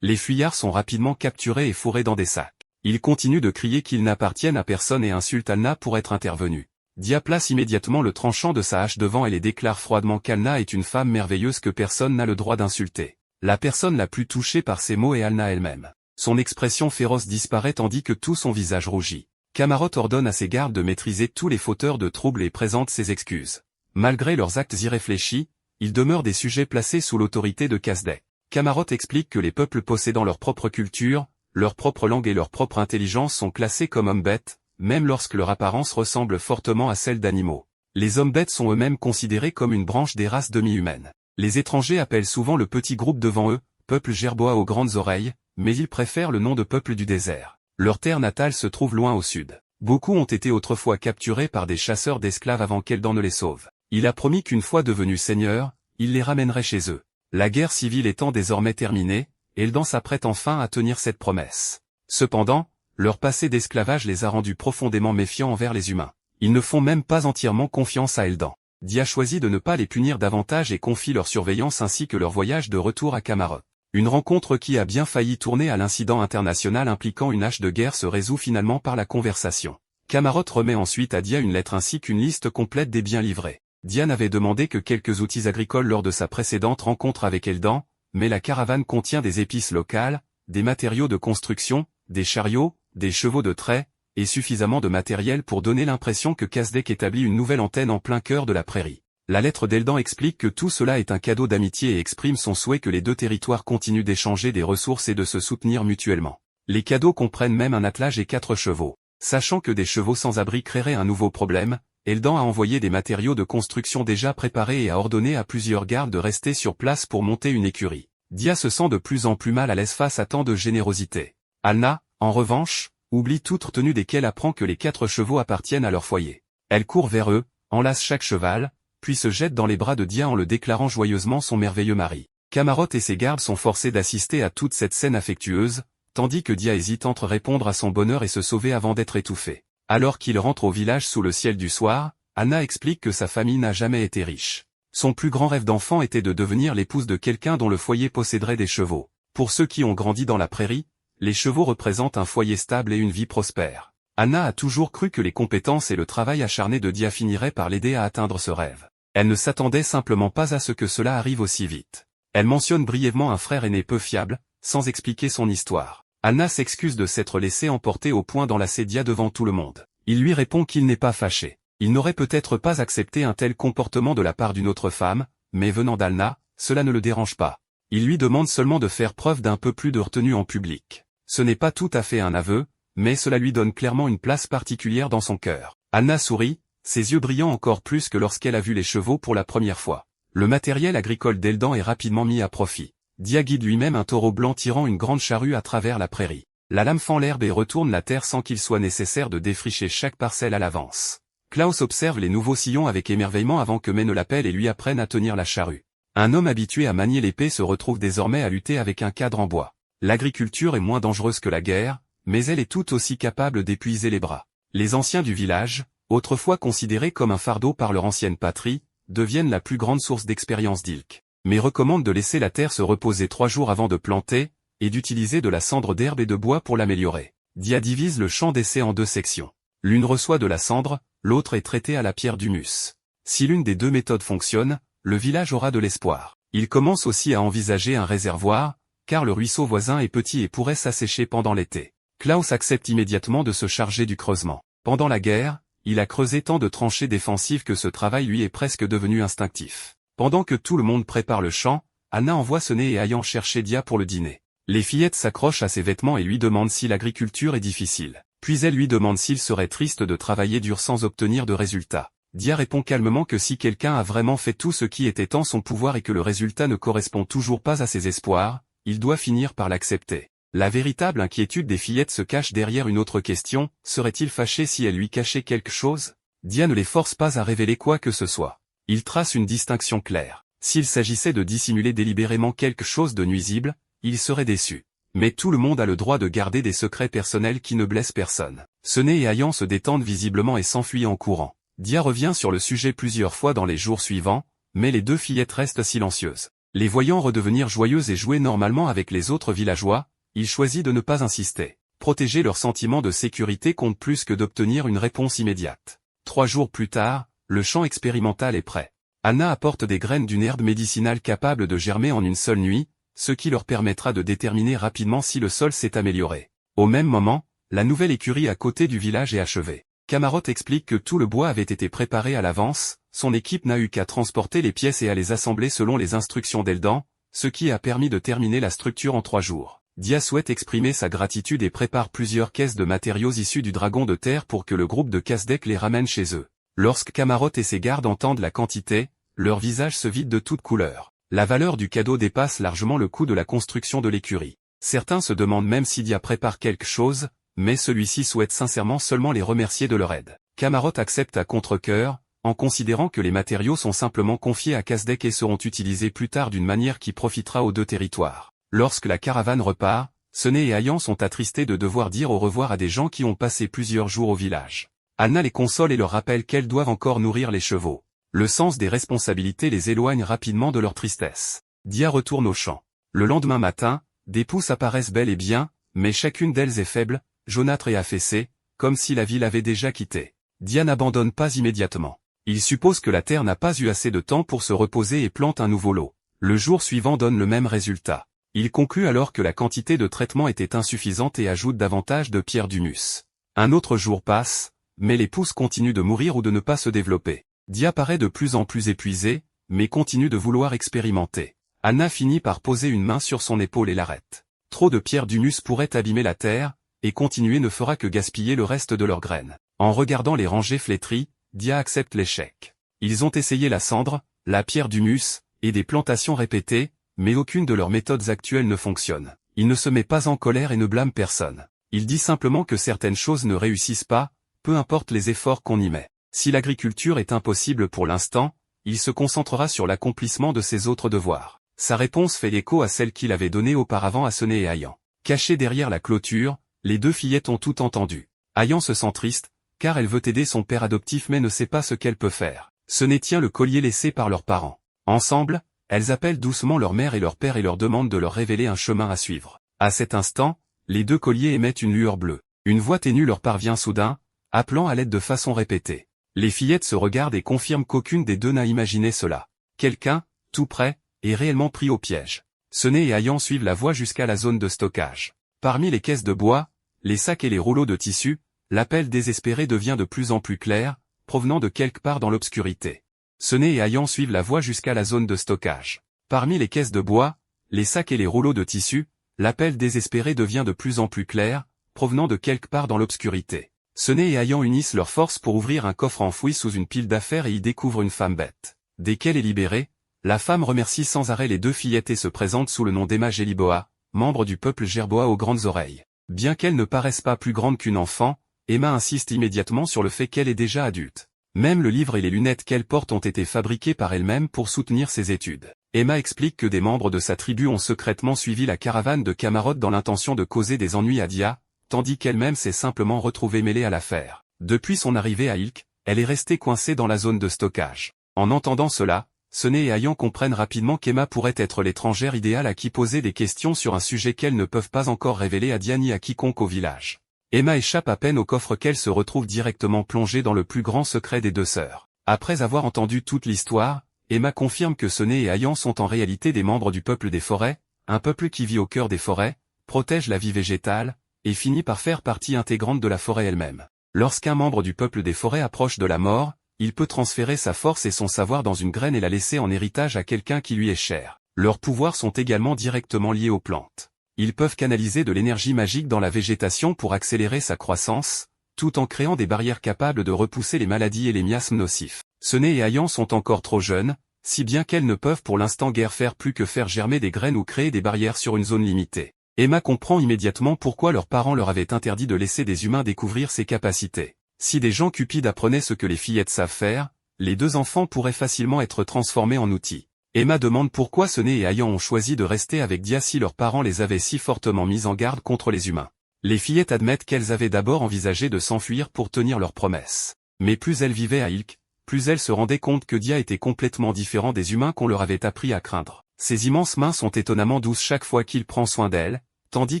Les fuyards sont rapidement capturés et fourrés dans des sacs. Ils continuent de crier qu'ils n'appartiennent à personne et insultent Alna pour être intervenue. Dia place immédiatement le tranchant de sa hache devant elle et déclare froidement qu'Alna est une femme merveilleuse que personne n'a le droit d'insulter. La personne la plus touchée par ces mots est Alna elle-même. Son expression féroce disparaît tandis que tout son visage rougit. Camarot ordonne à ses gardes de maîtriser tous les fauteurs de troubles et présente ses excuses. Malgré leurs actes irréfléchis, ils demeurent des sujets placés sous l'autorité de Kasdek. Camarot explique que les peuples possédant leur propre culture, leur propre langue et leur propre intelligence sont classés comme hommes-bêtes, même lorsque leur apparence ressemble fortement à celle d'animaux. Les hommes-bêtes sont eux-mêmes considérés comme une branche des races demi-humaines. Les étrangers appellent souvent le petit groupe devant eux, peuple gerbois aux grandes oreilles, mais ils préfèrent le nom de peuple du désert. Leur terre natale se trouve loin au sud. Beaucoup ont été autrefois capturés par des chasseurs d'esclaves avant qu'Eldan ne les sauve. Il a promis qu'une fois devenus seigneurs, il les ramènerait chez eux. La guerre civile étant désormais terminée, Eldan s'apprête enfin à tenir cette promesse. Cependant, leur passé d'esclavage les a rendus profondément méfiants envers les humains. Ils ne font même pas entièrement confiance à Eldan. Dia choisit de ne pas les punir davantage et confie leur surveillance ainsi que leur voyage de retour à Camarot. Une rencontre qui a bien failli tourner à l'incident international impliquant une hache de guerre se résout finalement par la conversation. Camarot remet ensuite à Dia une lettre ainsi qu'une liste complète des biens livrés. Dia n'avait demandé que quelques outils agricoles lors de sa précédente rencontre avec Eldan, mais la caravane contient des épices locales, des matériaux de construction, des chariots, des chevaux de trait, et suffisamment de matériel pour donner l'impression que Kasdek établit une nouvelle antenne en plein cœur de la prairie. La lettre d'Eldan explique que tout cela est un cadeau d'amitié et exprime son souhait que les deux territoires continuent d'échanger des ressources et de se soutenir mutuellement. Les cadeaux comprennent même un attelage et 4 chevaux. Sachant que des chevaux sans abri créeraient un nouveau problème, Eldan a envoyé des matériaux de construction déjà préparés et a ordonné à plusieurs gardes de rester sur place pour monter une écurie. Dia se sent de plus en plus mal à l'aise face à tant de générosité. Alna, en revanche, oublie toute retenue desquelles apprend que les 4 chevaux appartiennent à leur foyer. Elle court vers eux, enlace chaque cheval, puis se jette dans les bras de Dia en le déclarant joyeusement son merveilleux mari. Camarot et ses gardes sont forcés d'assister à toute cette scène affectueuse, tandis que Dia hésite entre répondre à son bonheur et se sauver avant d'être étouffé. Alors qu'il rentre au village sous le ciel du soir, Anna explique que sa famille n'a jamais été riche. Son plus grand rêve d'enfant était de devenir l'épouse de quelqu'un dont le foyer posséderait des chevaux. Pour ceux qui ont grandi dans la prairie, les chevaux représentent un foyer stable et une vie prospère. Anna a toujours cru que les compétences et le travail acharné de Dia finiraient par l'aider à atteindre ce rêve. Elle ne s'attendait simplement pas à ce que cela arrive aussi vite. Elle mentionne brièvement un frère aîné peu fiable, sans expliquer son histoire. Anna s'excuse de s'être laissée emporter au point d'enlacer Dia devant tout le monde. Il lui répond qu'il n'est pas fâché. Il n'aurait peut-être pas accepté un tel comportement de la part d'une autre femme, mais venant d'Anna, cela ne le dérange pas. Il lui demande seulement de faire preuve d'un peu plus de retenue en public. Ce n'est pas tout à fait un aveu, mais cela lui donne clairement une place particulière dans son cœur. Anna sourit, ses yeux brillant encore plus que lorsqu'elle a vu les chevaux pour la première fois. Le matériel agricole d'Eldan est rapidement mis à profit. Dia guide lui-même un taureau blanc tirant une grande charrue à travers la prairie. La lame fend l'herbe et retourne la terre sans qu'il soit nécessaire de défricher chaque parcelle à l'avance. Klaus observe les nouveaux sillons avec émerveillement avant que May ne l'appelle et lui apprenne à tenir la charrue. Un homme habitué à manier l'épée se retrouve désormais à lutter avec un cadre en bois. L'agriculture est moins dangereuse que la guerre, mais elle est tout aussi capable d'épuiser les bras. Les anciens du village, autrefois considérés comme un fardeau par leur ancienne patrie, deviennent la plus grande source d'expérience d'Ilk. Mais recommandent de laisser la terre se reposer 3 jours avant de planter, et d'utiliser de la cendre d'herbe et de bois pour l'améliorer. Dia divise le champ d'essai en 2 sections. L'une reçoit de la cendre, l'autre est traitée à la pierre d'humus. Si l'une des 2 méthodes fonctionne, le village aura de l'espoir. Il commence aussi à envisager un réservoir, car le ruisseau voisin est petit et pourrait s'assécher pendant l'été. Klaus accepte immédiatement de se charger du creusement. Pendant la guerre, il a creusé tant de tranchées défensives que ce travail lui est presque devenu instinctif. Pendant que tout le monde prépare le champ, Anna envoie Sonné et Ayant chercher Dia pour le dîner. Les fillettes s'accrochent à ses vêtements et lui demandent si l'agriculture est difficile. Puis elle lui demande s'il serait triste de travailler dur sans obtenir de résultats. Dia répond calmement que si quelqu'un a vraiment fait tout ce qui était en son pouvoir et que le résultat ne correspond toujours pas à ses espoirs, il doit finir par l'accepter. La véritable inquiétude des fillettes se cache derrière une autre question, serait-il fâché si elle lui cachait quelque chose? Dia ne les force pas à révéler quoi que ce soit. Il trace une distinction claire. S'il s'agissait de dissimuler délibérément quelque chose de nuisible, il serait déçu. Mais tout le monde a le droit de garder des secrets personnels qui ne blessent personne. Sonné et Ayant se détendent visiblement et s'enfuient en courant. Dia revient sur le sujet plusieurs fois dans les jours suivants, mais les 2 fillettes restent silencieuses. Les voyant redevenir joyeuses et jouer normalement avec les autres villageois, il choisit de ne pas insister. Protéger leur sentiment de sécurité compte plus que d'obtenir une réponse immédiate. 3 jours plus tard, le champ expérimental est prêt. Anna apporte des graines d'une herbe médicinale capable de germer en une seule nuit, ce qui leur permettra de déterminer rapidement si le sol s'est amélioré. Au même moment, la nouvelle écurie à côté du village est achevée. Camarotte explique que tout le bois avait été préparé à l'avance, son équipe n'a eu qu'à transporter les pièces et à les assembler selon les instructions d'Eldan, ce qui a permis de terminer la structure en 3 jours. Dia souhaite exprimer sa gratitude et prépare plusieurs caisses de matériaux issus du dragon de terre pour que le groupe de Kasdek les ramène chez eux. Lorsque Camarotte et ses gardes entendent la quantité, leurs visages se vident de toute couleur. La valeur du cadeau dépasse largement le coût de la construction de l'écurie. Certains se demandent même si Dia prépare quelque chose, mais celui-ci souhaite sincèrement seulement les remercier de leur aide. Camarotte accepte à contre-cœur, en considérant que les matériaux sont simplement confiés à Kasdek et seront utilisés plus tard d'une manière qui profitera aux 2 territoires. Lorsque la caravane repart, Sonné et Ayant sont attristés de devoir dire au revoir à des gens qui ont passé plusieurs jours au village. Anna les console et leur rappelle qu'elles doivent encore nourrir les chevaux. Le sens des responsabilités les éloigne rapidement de leur tristesse. Dia retourne au champ. Le lendemain matin, des pousses apparaissent bel et bien, mais chacune d'elles est faible, jaunâtre et affaissée, comme si la ville avait déjà quitté. Dia n'abandonne pas immédiatement. Il suppose que la terre n'a pas eu assez de temps pour se reposer et plante un nouveau lot. Le jour suivant donne le même résultat. Il conclut alors que la quantité de traitement était insuffisante et ajoute davantage de pierre d'humus. Un autre jour passe, mais les pousses continuent de mourir ou de ne pas se développer. Dia paraît de plus en plus épuisé, mais continue de vouloir expérimenter. Anna finit par poser une main sur son épaule et l'arrête. Trop de pierre d'humus pourrait abîmer la terre, et continuer ne fera que gaspiller le reste de leurs graines. En regardant les rangées flétries, Dia accepte l'échec. Ils ont essayé la cendre, la pierre d'humus, et des plantations répétées, mais aucune de leurs méthodes actuelles ne fonctionne. Il ne se met pas en colère et ne blâme personne. Il dit simplement que certaines choses ne réussissent pas, peu importe les efforts qu'on y met. Si l'agriculture est impossible pour l'instant, il se concentrera sur l'accomplissement de ses autres devoirs. Sa réponse fait écho à celle qu'il avait donnée auparavant à Sonné et Ayant. Cachées derrière la clôture, les 2 fillettes ont tout entendu. Ayant se sent triste, car elle veut aider son père adoptif mais ne sait pas ce qu'elle peut faire. Sonné tient le collier laissé par leurs parents. Ensemble, elles appellent doucement leur mère et leur père et leur demandent de leur révéler un chemin à suivre. À cet instant, les 2 colliers émettent une lueur bleue. Une voix ténue leur parvient soudain, appelant à l'aide de façon répétée. Les fillettes se regardent et confirment qu'aucune des 2 n'a imaginé cela. Quelqu'un, tout près, est réellement pris au piège. Sonné et Ayant suivent la voie jusqu'à la zone de stockage. Parmi les caisses de bois, les sacs et les rouleaux de tissu, l'appel désespéré devient de plus en plus clair, provenant de quelque part dans l'obscurité. Sené et Ayan suivent la voie jusqu'à la zone de stockage. Parmi les caisses de bois, les sacs et les rouleaux de tissu, l'appel désespéré devient de plus en plus clair, provenant de quelque part dans l'obscurité. Sené et Ayan unissent leurs forces pour ouvrir un coffre enfoui sous une pile d'affaires et y découvrent une femme bête. Dès qu'elle est libérée, la femme remercie sans arrêt les deux fillettes et se présente sous le nom d'Emma Géliboa, membre du peuple Gerboa aux grandes oreilles. Bien qu'elle ne paraisse pas plus grande qu'une enfant, Emma insiste immédiatement sur le fait qu'elle est déjà adulte. Même le livre et les lunettes qu'elle porte ont été fabriqués par elle-même pour soutenir ses études. Emma explique que des membres de sa tribu ont secrètement suivi la caravane de Camarot dans l'intention de causer des ennuis à Dia, tandis qu'elle-même s'est simplement retrouvée mêlée à l'affaire. Depuis son arrivée à Ilk, elle est restée coincée dans la zone de stockage. En entendant cela, Sené et Ayan comprennent rapidement qu'Emma pourrait être l'étrangère idéale à qui poser des questions sur un sujet qu'elles ne peuvent pas encore révéler à Dia ni à quiconque au village. Emma échappe à peine au coffre qu'elle se retrouve directement plongée dans le plus grand secret des deux sœurs. Après avoir entendu toute l'histoire, Emma confirme que Sené et Ayan sont en réalité des membres du peuple des forêts, un peuple qui vit au cœur des forêts, protège la vie végétale, et finit par faire partie intégrante de la forêt elle-même. Lorsqu'un membre du peuple des forêts approche de la mort, il peut transférer sa force et son savoir dans une graine et la laisser en héritage à quelqu'un qui lui est cher. Leurs pouvoirs sont également directement liés aux plantes. Ils peuvent canaliser de l'énergie magique dans la végétation pour accélérer sa croissance, tout en créant des barrières capables de repousser les maladies et les miasmes nocifs. Sené et Ayan sont encore trop jeunes, si bien qu'elles ne peuvent pour l'instant guère faire plus que faire germer des graines ou créer des barrières sur une zone limitée. Emma comprend immédiatement pourquoi leurs parents leur avaient interdit de laisser des humains découvrir ses capacités. Si des gens cupides apprenaient ce que les fillettes savent faire, les deux enfants pourraient facilement être transformés en outils. Emma demande pourquoi Sené et Ayan ont choisi de rester avec Dia si leurs parents les avaient si fortement mis en garde contre les humains. Les fillettes admettent qu'elles avaient d'abord envisagé de s'enfuir pour tenir leurs promesses. Mais plus elles vivaient à Ilk, plus elles se rendaient compte que Dia était complètement différent des humains qu'on leur avait appris à craindre. Ses immenses mains sont étonnamment douces chaque fois qu'il prend soin d'elles, tandis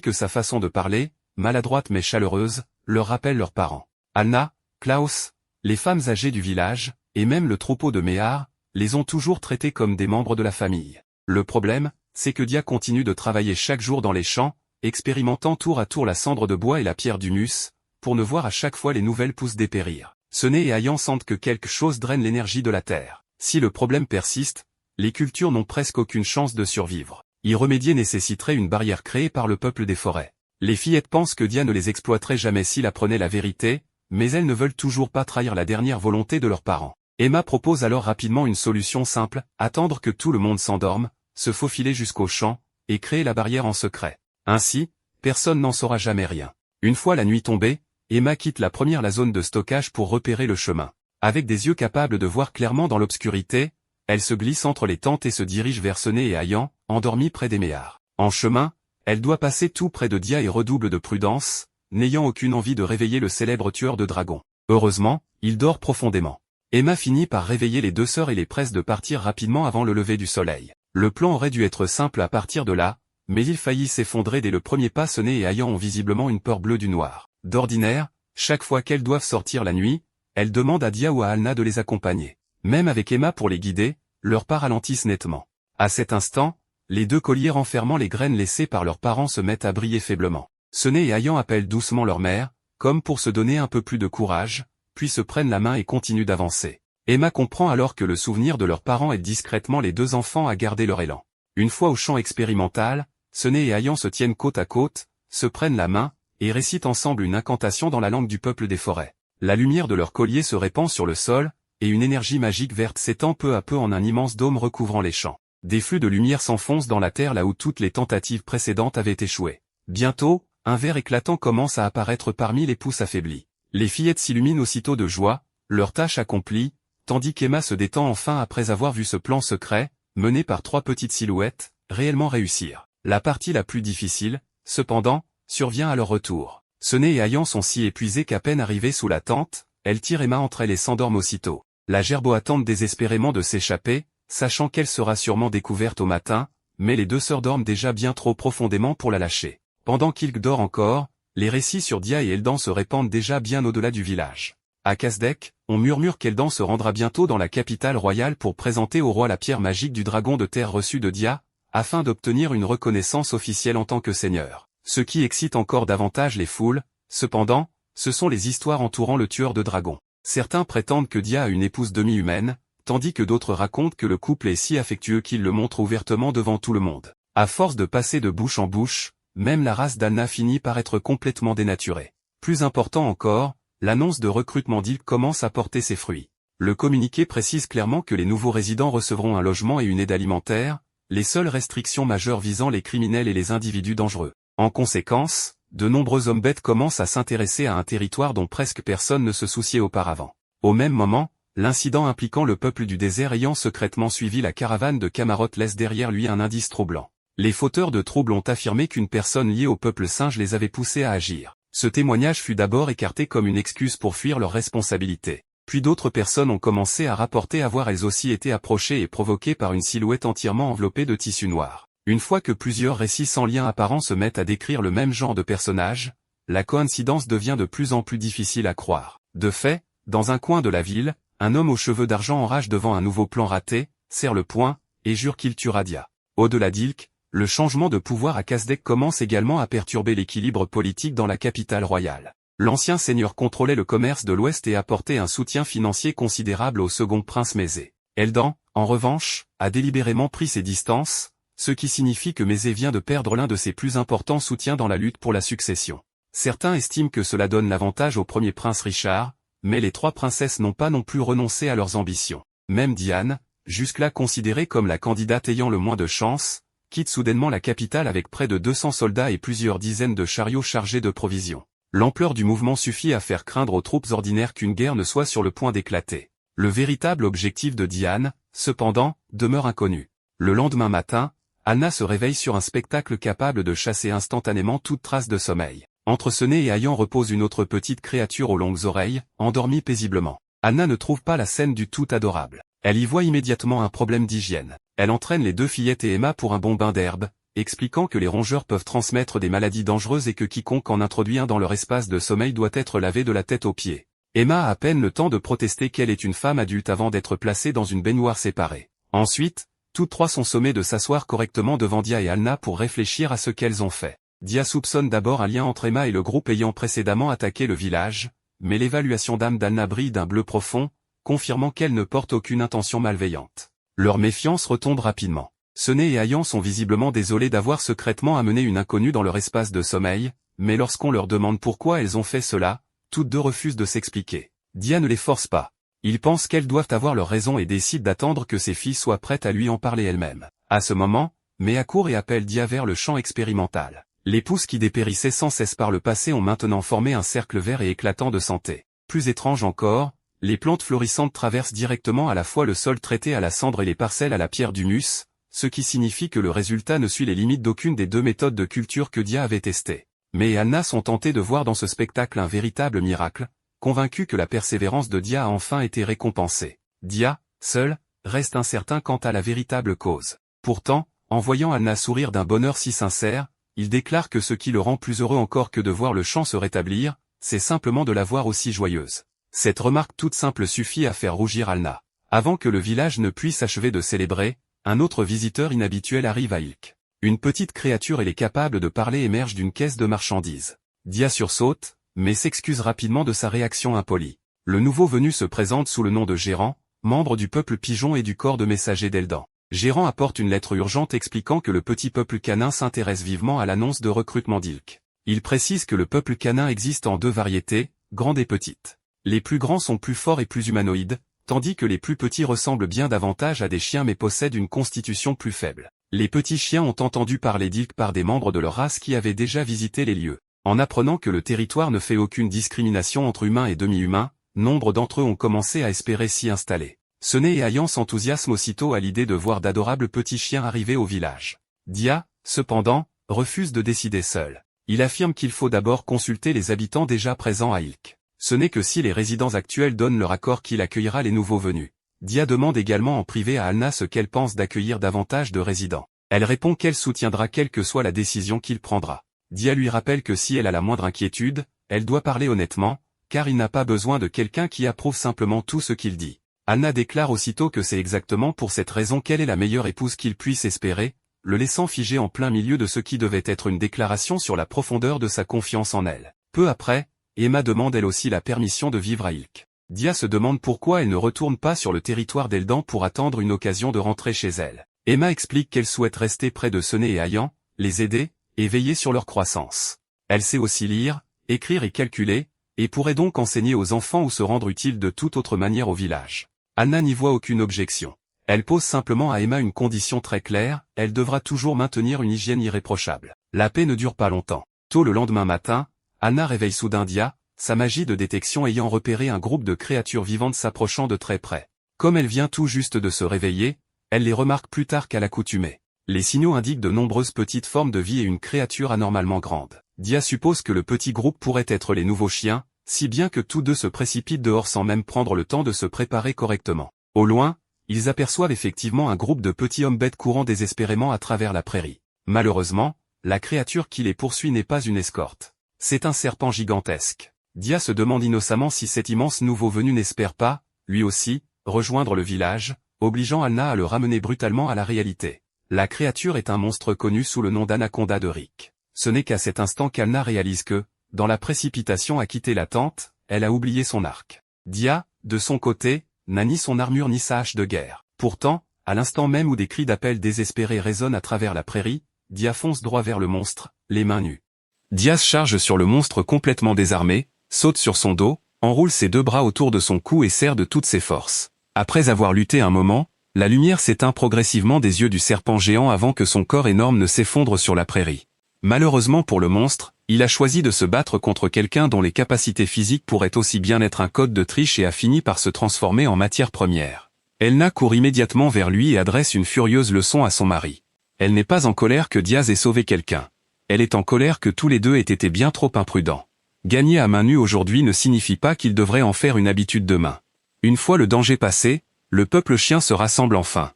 que sa façon de parler, maladroite mais chaleureuse, leur rappelle leurs parents. Alna, Klaus, les femmes âgées du village, et même le troupeau de méhards, les ont toujours traités comme des membres de la famille. Le problème, c'est que Dia continue de travailler chaque jour dans les champs, expérimentant tour à tour la cendre de bois et la pierre d'humus, pour ne voir à chaque fois les nouvelles pousses dépérir. Sené et Ayan sentent que quelque chose draine l'énergie de la terre. Si le problème persiste, les cultures n'ont presque aucune chance de survivre. Y remédier nécessiterait une barrière créée par le peuple des forêts. Les fillettes pensent que Dia ne les exploiterait jamais s'il apprenait la vérité, mais elles ne veulent toujours pas trahir la dernière volonté de leurs parents. Emma propose alors rapidement une solution simple, attendre que tout le monde s'endorme, se faufiler jusqu'au champ, et créer la barrière en secret. Ainsi, personne n'en saura jamais rien. Une fois la nuit tombée, Emma quitte la zone de stockage pour repérer le chemin. Avec des yeux capables de voir clairement dans l'obscurité, elle se glisse entre les tentes et se dirige vers Sené et Ayan, endormis près des méhards. En chemin, elle doit passer tout près de Dia et redouble de prudence, n'ayant aucune envie de réveiller le célèbre tueur de dragons. Heureusement, il dort profondément. Emma finit par réveiller les deux sœurs et les presse de partir rapidement avant le lever du soleil. Le plan aurait dû être simple à partir de là, mais il faillit s'effondrer dès le premier pas. Sené et Ayan ont visiblement une peur bleue du noir. D'ordinaire, chaque fois qu'elles doivent sortir la nuit, elles demandent à Dia ou à Alna de les accompagner. Même avec Emma pour les guider, leurs pas ralentissent nettement. À cet instant, les deux colliers renfermant les graines laissées par leurs parents se mettent à briller faiblement. Sené et Ayan appellent doucement leur mère, comme pour se donner un peu plus de courage, puis se prennent la main et continuent d'avancer. Emma comprend alors que le souvenir de leurs parents aide discrètement les deux enfants à garder leur élan. Une fois au champ expérimental, Sené et Ayan se tiennent côte à côte, se prennent la main, et récitent ensemble une incantation dans la langue du peuple des forêts. La lumière de leur collier se répand sur le sol, et une énergie magique verte s'étend peu à peu en un immense dôme recouvrant les champs. Des flux de lumière s'enfoncent dans la terre là où toutes les tentatives précédentes avaient échoué. Bientôt, un vert éclatant commence à apparaître parmi les pousses affaiblies. Les fillettes s'illuminent aussitôt de joie, leur tâche accomplie, tandis qu'Emma se détend enfin après avoir vu ce plan secret, mené par trois petites silhouettes, réellement réussir. La partie la plus difficile, cependant, survient à leur retour. Sené et Ayan sont si épuisés qu'à peine arrivés sous la tente, elles tirent Emma entre elles et s'endorment aussitôt. La Gerboa tente désespérément de s'échapper, sachant qu'elle sera sûrement découverte au matin, mais les deux sœurs dorment déjà bien trop profondément pour la lâcher. Pendant qu'Ilk dort encore, les récits sur Dia et Eldan se répandent déjà bien au-delà du village. À Kazdek, on murmure qu'Eldan se rendra bientôt dans la capitale royale pour présenter au roi la pierre magique du dragon de terre reçue de Dia, afin d'obtenir une reconnaissance officielle en tant que seigneur. Ce qui excite encore davantage les foules, cependant, ce sont les histoires entourant le tueur de dragons. Certains prétendent que Dia a une épouse demi-humaine, tandis que d'autres racontent que le couple est si affectueux qu'il le montre ouvertement devant tout le monde. À force de passer de bouche en bouche, même la race d'Anna finit par être complètement dénaturée. Plus important encore, l'annonce de recrutement d'Ilk commence à porter ses fruits. Le communiqué précise clairement que les nouveaux résidents recevront un logement et une aide alimentaire, les seules restrictions majeures visant les criminels et les individus dangereux. En conséquence, de nombreux hommes bêtes commencent à s'intéresser à un territoire dont presque personne ne se souciait auparavant. Au même moment, l'incident impliquant le peuple du désert ayant secrètement suivi la caravane de Camarot laisse derrière lui un indice troublant. Les fauteurs de troubles ont affirmé qu'une personne liée au peuple singe les avait poussés à agir. Ce témoignage fut d'abord écarté comme une excuse pour fuir leurs responsabilités. Puis d'autres personnes ont commencé à rapporter avoir elles aussi été approchées et provoquées par une silhouette entièrement enveloppée de tissu noir. Une fois que plusieurs récits sans lien apparent se mettent à décrire le même genre de personnage, la coïncidence devient de plus en plus difficile à croire. De fait, dans un coin de la ville, un homme aux cheveux d'argent enrage devant un nouveau plan raté, serre le poing, et jure qu'il tuera Dia. Au-delà d'Ilk, le changement de pouvoir à Kasdek commence également à perturber l'équilibre politique dans la capitale royale. L'ancien seigneur contrôlait le commerce de l'Ouest et apportait un soutien financier considérable au second prince Mézé. Eldan, en revanche, a délibérément pris ses distances, ce qui signifie que Mézé vient de perdre l'un de ses plus importants soutiens dans la lutte pour la succession. Certains estiment que cela donne l'avantage au premier prince Richard, mais les trois princesses n'ont pas non plus renoncé à leurs ambitions. Même Diane, jusque-là considérée comme la candidate ayant le moins de chance, quitte soudainement la capitale avec près de 200 soldats et plusieurs dizaines de chariots chargés de provisions. L'ampleur du mouvement suffit à faire craindre aux troupes ordinaires qu'une guerre ne soit sur le point d'éclater. Le véritable objectif de Diane, cependant, demeure inconnu. Le lendemain matin, Anna se réveille sur un spectacle capable de chasser instantanément toute trace de sommeil. Entre ce nez et haillant repose une autre petite créature aux longues oreilles, endormie paisiblement. Anna ne trouve pas la scène du tout adorable. Elle y voit immédiatement un problème d'hygiène. Elle entraîne les deux fillettes et Emma pour un bon bain d'herbe, expliquant que les rongeurs peuvent transmettre des maladies dangereuses et que quiconque en introduit un dans leur espace de sommeil doit être lavé de la tête aux pieds. Emma a à peine le temps de protester qu'elle est une femme adulte avant d'être placée dans une baignoire séparée. Ensuite, toutes trois sont sommées de s'asseoir correctement devant Dia et Alna pour réfléchir à ce qu'elles ont fait. Dia soupçonne d'abord un lien entre Emma et le groupe ayant précédemment attaqué le village, mais l'évaluation d'âme d'Alna brille d'un bleu profond, confirmant qu'elle ne porte aucune intention malveillante. Leur méfiance retombe rapidement. Sené et Hayan sont visiblement désolés d'avoir secrètement amené une inconnue dans leur espace de sommeil, mais lorsqu'on leur demande pourquoi elles ont fait cela, toutes deux refusent de s'expliquer. Dia ne les force pas. Ils pensent qu'elles doivent avoir leur raison et décident d'attendre que ses filles soient prêtes à lui en parler elles-mêmes. À ce moment, Mea court et appelle Dia vers le champ expérimental. Les pousses qui dépérissaient sans cesse par le passé ont maintenant formé un cercle vert et éclatant de santé. Plus étrange encore, les plantes florissantes traversent directement à la fois le sol traité à la cendre et les parcelles à la pierre d'humus, ce qui signifie que le résultat ne suit les limites d'aucune des deux méthodes de culture que Dia avait testées. Mais et Anna sont tentés de voir dans ce spectacle un véritable miracle, convaincus que la persévérance de Dia a enfin été récompensée. Dia, seul, reste incertain quant à la véritable cause. Pourtant, en voyant Anna sourire d'un bonheur si sincère, il déclare que ce qui le rend plus heureux encore que de voir le champ se rétablir, c'est simplement de la voir aussi joyeuse. Cette remarque toute simple suffit à faire rougir Alna. Avant que le village ne puisse achever de célébrer, un autre visiteur inhabituel arrive à Ilk. Une petite créature elle est capable de parler émerge d'une caisse de marchandises. Dia sursaute, mais s'excuse rapidement de sa réaction impolie. Le nouveau venu se présente sous le nom de Gérant, membre du peuple pigeon et du corps de messager d'Eldan. Gérant apporte une lettre urgente expliquant que le petit peuple canin s'intéresse vivement à l'annonce de recrutement d'Ilk. Il précise que le peuple canin existe en deux variétés, grande et petite. Les plus grands sont plus forts et plus humanoïdes, tandis que les plus petits ressemblent bien davantage à des chiens mais possèdent une constitution plus faible. Les petits chiens ont entendu parler d'Ilk par des membres de leur race qui avaient déjà visité les lieux. En apprenant que le territoire ne fait aucune discrimination entre humains et demi-humains, nombre d'entre eux ont commencé à espérer s'y installer. Sené et Hayan s'enthousiasment aussitôt à l'idée de voir d'adorables petits chiens arriver au village. Dia, cependant, refuse de décider seul. Il affirme qu'il faut d'abord consulter les habitants déjà présents à Ilk. Ce n'est que si les résidents actuels donnent leur accord qu'il accueillera les nouveaux venus. Dia demande également en privé à Alna ce qu'elle pense d'accueillir davantage de résidents. Elle répond qu'elle soutiendra quelle que soit la décision qu'il prendra. Dia lui rappelle que si elle a la moindre inquiétude, elle doit parler honnêtement, car il n'a pas besoin de quelqu'un qui approuve simplement tout ce qu'il dit. Alna déclare aussitôt que c'est exactement pour cette raison qu'elle est la meilleure épouse qu'il puisse espérer, le laissant figé en plein milieu de ce qui devait être une déclaration sur la profondeur de sa confiance en elle. Peu après, Emma demande elle aussi la permission de vivre à Ilk. Dia se demande pourquoi elle ne retourne pas sur le territoire d'Eldan pour attendre une occasion de rentrer chez elle. Emma explique qu'elle souhaite rester près de Sene et Ayan, les aider, et veiller sur leur croissance. Elle sait aussi lire, écrire et calculer, et pourrait donc enseigner aux enfants ou se rendre utile de toute autre manière au village. Anna n'y voit aucune objection. Elle pose simplement à Emma une condition très claire, elle devra toujours maintenir une hygiène irréprochable. La paix ne dure pas longtemps. Tôt le lendemain matin, Anna réveille soudain Dia, sa magie de détection ayant repéré un groupe de créatures vivantes s'approchant de très près. Comme elle vient tout juste de se réveiller, elle les remarque plus tard qu'à l'accoutumée. Les signaux indiquent de nombreuses petites formes de vie et une créature anormalement grande. Dia suppose que le petit groupe pourrait être les nouveaux chiens, si bien que tous deux se précipitent dehors sans même prendre le temps de se préparer correctement. Au loin, ils aperçoivent effectivement un groupe de petits hommes-bêtes courant désespérément à travers la prairie. Malheureusement, la créature qui les poursuit n'est pas une escorte. C'est un serpent gigantesque. Dia se demande innocemment si cet immense nouveau venu n'espère pas, lui aussi, rejoindre le village, obligeant Anna à le ramener brutalement à la réalité. La créature est un monstre connu sous le nom d'Anaconda de Rick. Ce n'est qu'à cet instant qu'Anna réalise que, dans la précipitation à quitter la tente, elle a oublié son arc. Dia, de son côté, n'a ni son armure ni sa hache de guerre. Pourtant, à l'instant même où des cris d'appel désespérés résonnent à travers la prairie, Dia fonce droit vers le monstre, les mains nues. Dia se charge sur le monstre complètement désarmé, saute sur son dos, enroule ses deux bras autour de son cou et serre de toutes ses forces. Après avoir lutté un moment, la lumière s'éteint progressivement des yeux du serpent géant avant que son corps énorme ne s'effondre sur la prairie. Malheureusement pour le monstre, il a choisi de se battre contre quelqu'un dont les capacités physiques pourraient aussi bien être un code de triche et a fini par se transformer en matière première. Elna court immédiatement vers lui et adresse une furieuse leçon à son mari. Elle n'est pas en colère que Diaz ait sauvé quelqu'un. Elle est en colère que tous les deux aient été bien trop imprudents. Gagner à main nue aujourd'hui ne signifie pas qu'il devrait en faire une habitude demain. Une fois le danger passé, le peuple chien se rassemble enfin.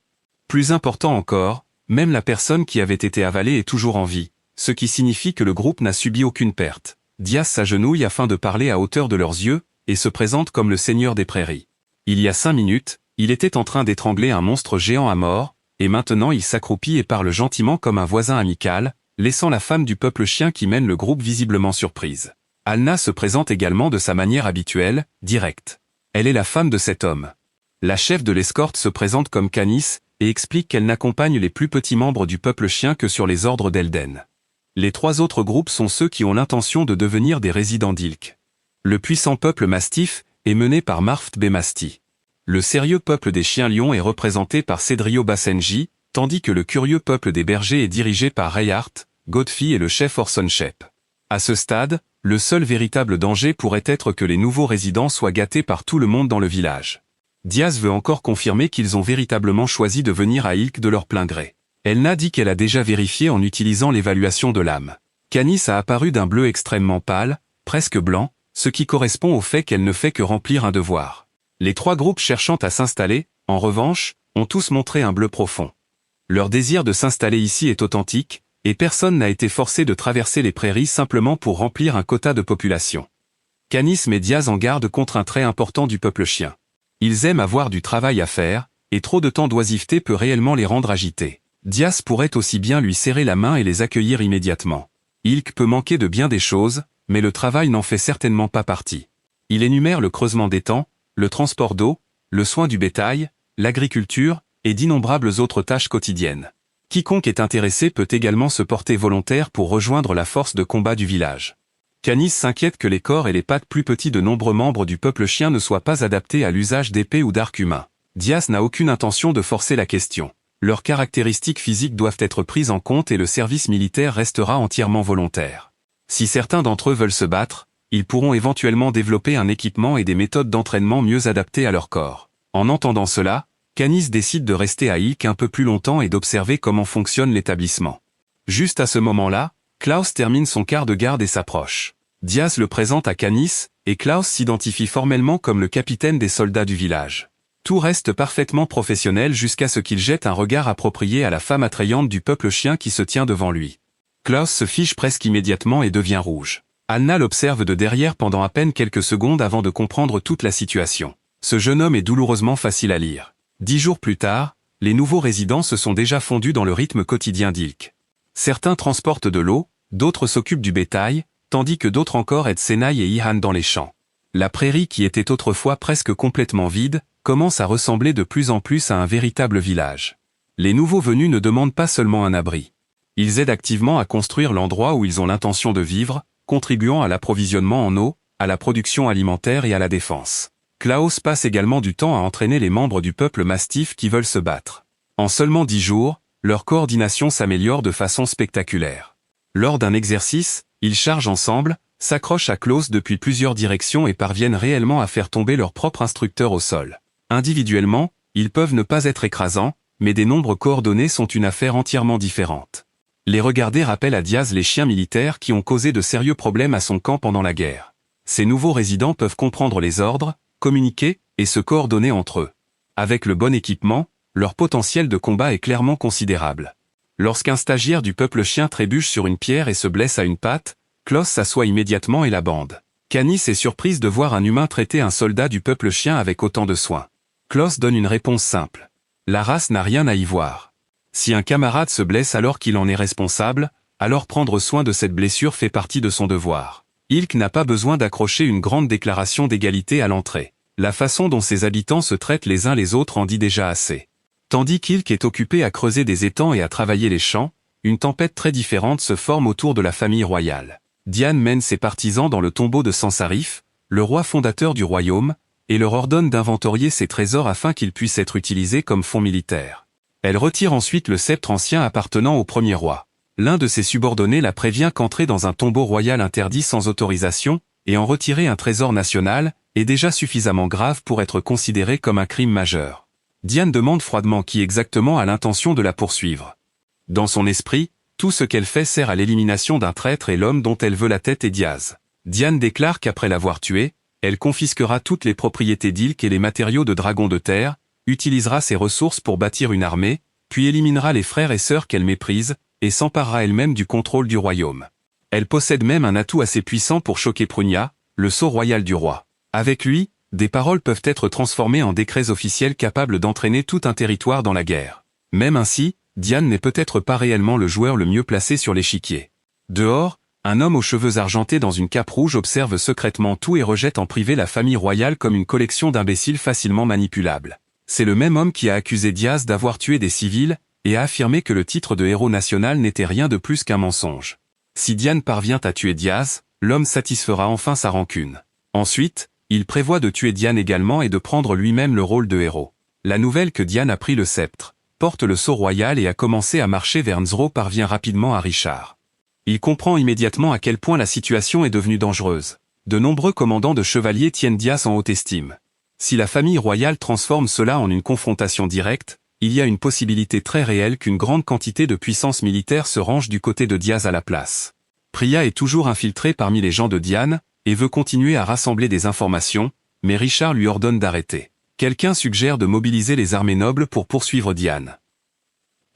Plus important encore, même la personne qui avait été avalée est toujours en vie, ce qui signifie que le groupe n'a subi aucune perte. Diaz s'agenouille afin de parler à hauteur de leurs yeux, et se présente comme le seigneur des prairies. Il y a 5 minutes, il était en train d'étrangler un monstre géant à mort, et maintenant il s'accroupit et parle gentiment comme un voisin amical, laissant la femme du peuple chien qui mène le groupe visiblement surprise. Alna se présente également de sa manière habituelle, directe. Elle est la femme de cet homme. La chef de l'escorte se présente comme Canis, et explique qu'elle n'accompagne les plus petits membres du peuple chien que sur les ordres d'Elden. Les 3 autres groupes sont ceux qui ont l'intention de devenir des résidents d'Ilk. Le puissant peuple mastif est mené par Marft Bemasti. Le sérieux peuple des chiens-lions est représenté par Cedrio Basenji, tandis que le curieux peuple des bergers est dirigé par Reinhardt, Godfrey et le chef Orson Shep. À ce stade, le seul véritable danger pourrait être que les nouveaux résidents soient gâtés par tout le monde dans le village. Diaz veut encore confirmer qu'ils ont véritablement choisi de venir à Ilk de leur plein gré. Elna dit qu'elle a déjà vérifié en utilisant l'évaluation de l'âme. Canis a apparu d'un bleu extrêmement pâle, presque blanc, ce qui correspond au fait qu'elle ne fait que remplir un devoir. Les 3 groupes cherchant à s'installer, en revanche, ont tous montré un bleu profond. Leur désir de s'installer ici est authentique, et personne n'a été forcé de traverser les prairies simplement pour remplir un quota de population. Canis met Diaz en garde contre un trait important du peuple chien. Ils aiment avoir du travail à faire, et trop de temps d'oisiveté peut réellement les rendre agités. Diaz pourrait aussi bien lui serrer la main et les accueillir immédiatement. Ilk peut manquer de bien des choses, mais le travail n'en fait certainement pas partie. Il énumère le creusement d'étangs, le transport d'eau, le soin du bétail, l'agriculture, et d'innombrables autres tâches quotidiennes. Quiconque est intéressé peut également se porter volontaire pour rejoindre la force de combat du village. Canis s'inquiète que les corps et les pattes plus petits de nombreux membres du peuple chien ne soient pas adaptés à l'usage d'épées ou d'arcs humains. Diaz n'a aucune intention de forcer la question. Leurs caractéristiques physiques doivent être prises en compte et le service militaire restera entièrement volontaire. Si certains d'entre eux veulent se battre, ils pourront éventuellement développer un équipement et des méthodes d'entraînement mieux adaptées à leur corps. En entendant cela, Canis décide de rester à Ilk un peu plus longtemps et d'observer comment fonctionne l'établissement. Juste à ce moment-là, Klaus termine son quart de garde et s'approche. Diaz le présente à Canis, et Klaus s'identifie formellement comme le capitaine des soldats du village. Tout reste parfaitement professionnel jusqu'à ce qu'il jette un regard approprié à la femme attrayante du peuple chien qui se tient devant lui. Klaus se fige presque immédiatement et devient rouge. Anna l'observe de derrière pendant à peine quelques secondes avant de comprendre toute la situation. Ce jeune homme est douloureusement facile à lire. 10 jours plus tard, les nouveaux résidents se sont déjà fondus dans le rythme quotidien d'Ilk. Certains transportent de l'eau, d'autres s'occupent du bétail, tandis que d'autres encore aident Senai et Ihan dans les champs. La prairie qui était autrefois presque complètement vide, commence à ressembler de plus en plus à un véritable village. Les nouveaux venus ne demandent pas seulement un abri. Ils aident activement à construire l'endroit où ils ont l'intention de vivre, contribuant à l'approvisionnement en eau, à la production alimentaire et à la défense. Klaus passe également du temps à entraîner les membres du peuple mastif qui veulent se battre. En seulement 10 jours, leur coordination s'améliore de façon spectaculaire. Lors d'un exercice, ils chargent ensemble, s'accrochent à Klaus depuis plusieurs directions et parviennent réellement à faire tomber leur propre instructeur au sol. Individuellement, ils peuvent ne pas être écrasants, mais des nombres coordonnés sont une affaire entièrement différente. Les regarder rappellent à Diaz les chiens militaires qui ont causé de sérieux problèmes à son camp pendant la guerre. Ces nouveaux résidents peuvent comprendre les ordres, communiquer et se coordonner entre eux. Avec le bon équipement, leur potentiel de combat est clairement considérable. Lorsqu'un stagiaire du peuple chien trébuche sur une pierre et se blesse à une patte, Klaus s'assoit immédiatement et la bande. Canis est surprise de voir un humain traiter un soldat du peuple chien avec autant de soin. Klaus donne une réponse simple. La race n'a rien à y voir. Si un camarade se blesse alors qu'il en est responsable, alors prendre soin de cette blessure fait partie de son devoir. Ilk n'a pas besoin d'accrocher une grande déclaration d'égalité à l'entrée. La façon dont ses habitants se traitent les uns les autres en dit déjà assez. Tandis qu'Ilk est occupé à creuser des étangs et à travailler les champs, une tempête très différente se forme autour de la famille royale. Diane mène ses partisans dans le tombeau de Sansarif, le roi fondateur du royaume, et leur ordonne d'inventorier ses trésors afin qu'ils puissent être utilisés comme fonds militaires. Elle retire ensuite le sceptre ancien appartenant au premier roi. L'un de ses subordonnés la prévient qu'entrer dans un tombeau royal interdit sans autorisation, et en retirer un trésor national, est déjà suffisamment grave pour être considéré comme un crime majeur. Diane demande froidement qui exactement a l'intention de la poursuivre. Dans son esprit, tout ce qu'elle fait sert à l'élimination d'un traître et l'homme dont elle veut la tête est Diaz. Diane déclare qu'après l'avoir tué, elle confisquera toutes les propriétés d'Ilk et les matériaux de Dragon de Terre, utilisera ses ressources pour bâtir une armée, puis éliminera les frères et sœurs qu'elle méprise, et s'emparera elle-même du contrôle du royaume. Elle possède même un atout assez puissant pour choquer Prunia, le sceau royal du roi. Avec lui, des paroles peuvent être transformées en décrets officiels capables d'entraîner tout un territoire dans la guerre. Même ainsi, Diane n'est peut-être pas réellement le joueur le mieux placé sur l'échiquier. Dehors, un homme aux cheveux argentés dans une cape rouge observe secrètement tout et rejette en privé la famille royale comme une collection d'imbéciles facilement manipulables. C'est le même homme qui a accusé Diaz d'avoir tué des civils, et a affirmé que le titre de héros national n'était rien de plus qu'un mensonge. Si Diane parvient à tuer Diaz, l'homme satisfera enfin sa rancune. Ensuite, il prévoit de tuer Diane également et de prendre lui-même le rôle de héros. La nouvelle que Diane a pris le sceptre, porte le sceau royal et a commencé à marcher vers Nzro parvient rapidement à Richard. Il comprend immédiatement à quel point la situation est devenue dangereuse. De nombreux commandants de chevaliers tiennent Diaz en haute estime. Si la famille royale transforme cela en une confrontation directe, il y a une possibilité très réelle qu'une grande quantité de puissance militaire se range du côté de Diaz à la place. Priya est toujours infiltré parmi les gens de Diane, et veut continuer à rassembler des informations, mais Richard lui ordonne d'arrêter. Quelqu'un suggère de mobiliser les armées nobles pour poursuivre Diane.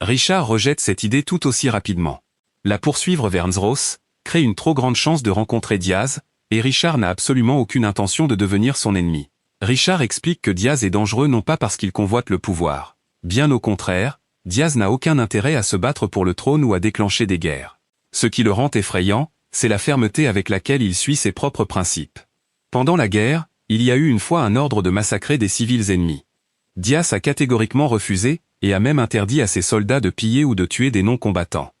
Richard rejette cette idée tout aussi rapidement. La poursuivre vers Nzros crée une trop grande chance de rencontrer Diaz, et Richard n'a absolument aucune intention de devenir son ennemi. Richard explique que Diaz est dangereux non pas parce qu'il convoite le pouvoir. Bien au contraire, Diaz n'a aucun intérêt à se battre pour le trône ou à déclencher des guerres. Ce qui le rend effrayant, c'est la fermeté avec laquelle il suit ses propres principes. Pendant la guerre, il y a eu une fois un ordre de massacrer des civils ennemis. Diaz a catégoriquement refusé, et a même interdit à ses soldats de piller ou de tuer des non-combattants.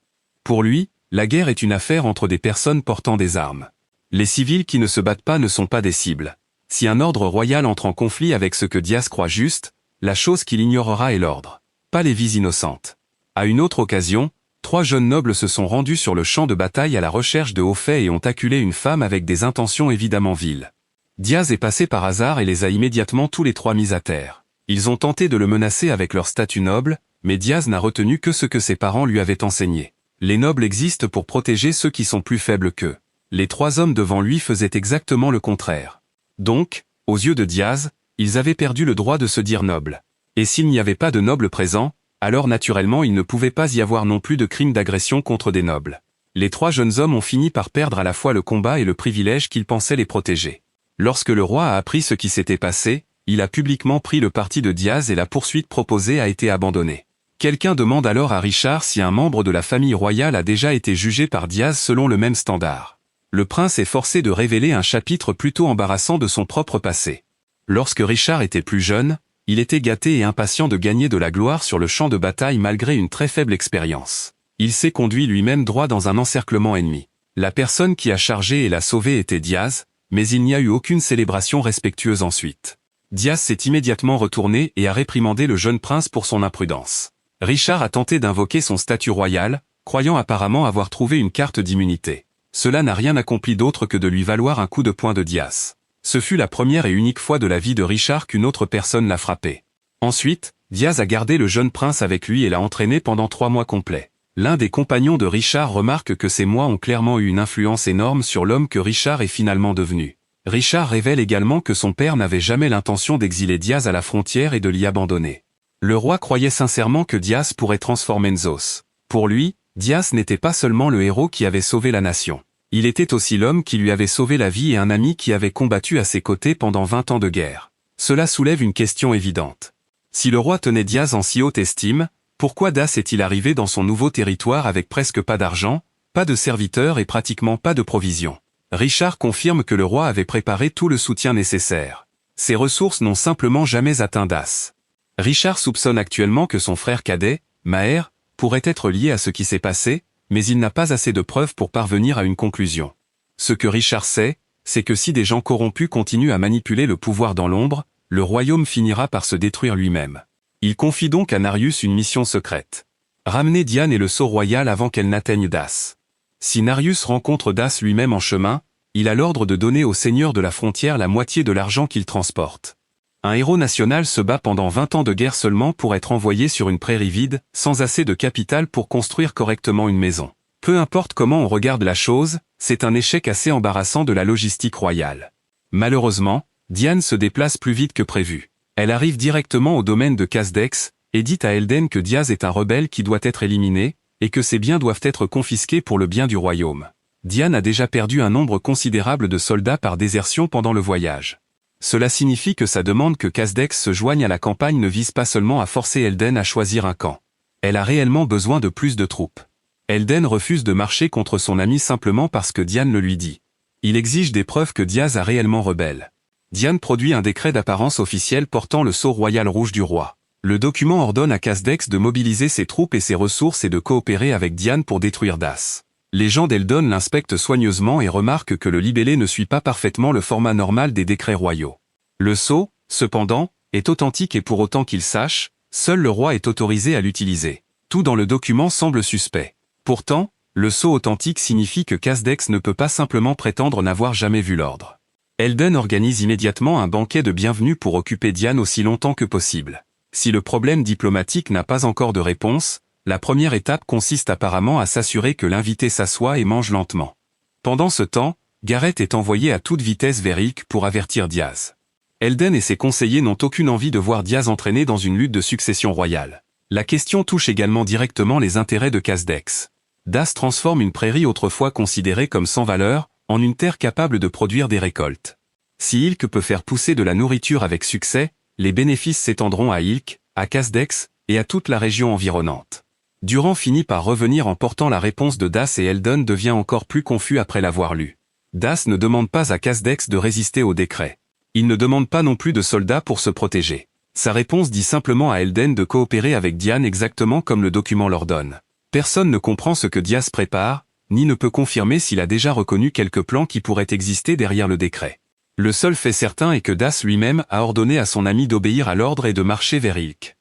Pour lui, la guerre est une affaire entre des personnes portant des armes. Les civils qui ne se battent pas ne sont pas des cibles. Si un ordre royal entre en conflit avec ce que Diaz croit juste, la chose qu'il ignorera est l'ordre, pas les vies innocentes. À une autre occasion, 3 jeunes nobles se sont rendus sur le champ de bataille à la recherche de hauts faits et ont acculé une femme avec des intentions évidemment viles. Diaz est passé par hasard et les a immédiatement tous les 3 mis à terre. Ils ont tenté de le menacer avec leur statut noble, mais Diaz n'a retenu que ce que ses parents lui avaient enseigné. Les nobles existent pour protéger ceux qui sont plus faibles qu'eux. Les 3 hommes devant lui faisaient exactement le contraire. Donc, aux yeux de Diaz, ils avaient perdu le droit de se dire nobles. Et s'il n'y avait pas de nobles présents, alors naturellement il ne pouvait pas y avoir non plus de crime d'agression contre des nobles. Les 3 jeunes hommes ont fini par perdre à la fois le combat et le privilège qu'ils pensaient les protéger. Lorsque le roi a appris ce qui s'était passé, il a publiquement pris le parti de Diaz et la poursuite proposée a été abandonnée. Quelqu'un demande alors à Richard si un membre de la famille royale a déjà été jugé par Diaz selon le même standard. Le prince est forcé de révéler un chapitre plutôt embarrassant de son propre passé. Lorsque Richard était plus jeune, il était gâté et impatient de gagner de la gloire sur le champ de bataille malgré une très faible expérience. Il s'est conduit lui-même droit dans un encerclement ennemi. La personne qui a chargé et l'a sauvé était Diaz, mais il n'y a eu aucune célébration respectueuse ensuite. Diaz s'est immédiatement retourné et a réprimandé le jeune prince pour son imprudence. Richard a tenté d'invoquer son statut royal, croyant apparemment avoir trouvé une carte d'immunité. Cela n'a rien accompli d'autre que de lui valoir un coup de poing de Diaz. Ce fut la première et unique fois de la vie de Richard qu'une autre personne l'a frappé. Ensuite, Diaz a gardé le jeune prince avec lui et l'a entraîné pendant 3 mois complets. L'un des compagnons de Richard remarque que ces mois ont clairement eu une influence énorme sur l'homme que Richard est finalement devenu. Richard révèle également que son père n'avait jamais l'intention d'exiler Diaz à la frontière et de l'y abandonner. Le roi croyait sincèrement que Diaz pourrait transformer Nzos. Pour lui, Diaz n'était pas seulement le héros qui avait sauvé la nation. Il était aussi l'homme qui lui avait sauvé la vie et un ami qui avait combattu à ses côtés pendant 20 ans de guerre. Cela soulève une question évidente. Si le roi tenait Diaz en si haute estime, pourquoi Das est-il arrivé dans son nouveau territoire avec presque pas d'argent, pas de serviteurs et pratiquement pas de provisions? Richard confirme que le roi avait préparé tout le soutien nécessaire. Ses ressources n'ont simplement jamais atteint Das. Richard soupçonne actuellement que son frère cadet, Maher, pourrait être lié à ce qui s'est passé, mais il n'a pas assez de preuves pour parvenir à une conclusion. Ce que Richard sait, c'est que si des gens corrompus continuent à manipuler le pouvoir dans l'ombre, le royaume finira par se détruire lui-même. Il confie donc à Narius une mission secrète. Ramener Diane et le sceau royal avant qu'elle n'atteigne Das. Si Narius rencontre Das lui-même en chemin, il a l'ordre de donner au seigneur de la frontière la moitié de l'argent qu'il transporte. Un héros national se bat pendant 20 ans de guerre seulement pour être envoyé sur une prairie vide, sans assez de capital pour construire correctement une maison. Peu importe comment on regarde la chose, c'est un échec assez embarrassant de la logistique royale. Malheureusement, Diane se déplace plus vite que prévu. Elle arrive directement au domaine de Casdex, et dit à Elden que Diaz est un rebelle qui doit être éliminé, et que ses biens doivent être confisqués pour le bien du royaume. Diane a déjà perdu un nombre considérable de soldats par désertion pendant le voyage. Cela signifie que sa demande que Casdex se joigne à la campagne ne vise pas seulement à forcer Elden à choisir un camp. Elle a réellement besoin de plus de troupes. Elden refuse de marcher contre son ami simplement parce que Diane le lui dit. Il exige des preuves que Diaz a réellement rebelle. Diane produit un décret d'apparence officielle portant le sceau royal rouge du roi. Le document ordonne à Casdex de mobiliser ses troupes et ses ressources et de coopérer avec Diane pour détruire Das. Les gens d'Eldon l'inspectent soigneusement et remarquent que le libellé ne suit pas parfaitement le format normal des décrets royaux. Le sceau, cependant, est authentique et pour autant qu'il sache, seul le roi est autorisé à l'utiliser. Tout dans le document semble suspect. Pourtant, le sceau authentique signifie que Casdex ne peut pas simplement prétendre n'avoir jamais vu l'ordre. Elden organise immédiatement un banquet de bienvenue pour occuper Diane aussi longtemps que possible. Si le problème diplomatique n'a pas encore de réponse, la première étape consiste apparemment à s'assurer que l'invité s'assoit et mange lentement. Pendant ce temps, Gareth est envoyé à toute vitesse vers Ilk pour avertir Diaz. Elden et ses conseillers n'ont aucune envie de voir Diaz entraîné dans une lutte de succession royale. La question touche également directement les intérêts de Casdex. Das transforme une prairie autrefois considérée comme sans valeur, en une terre capable de produire des récoltes. Si Ilk peut faire pousser de la nourriture avec succès, les bénéfices s'étendront à Ilk, à Casdex, et à toute la région environnante. Durand finit par revenir en portant la réponse de Das et Elden devient encore plus confus après l'avoir lu. Das ne demande pas à Casdex de résister au décret. Il ne demande pas non plus de soldats pour se protéger. Sa réponse dit simplement à Elden de coopérer avec Diane exactement comme le document l'ordonne. Personne ne comprend ce que Diaz prépare, ni ne peut confirmer s'il a déjà reconnu quelques plans qui pourraient exister derrière le décret. Le seul fait certain est que Das lui-même a ordonné à son ami d'obéir à l'ordre et de marcher vers Ilk.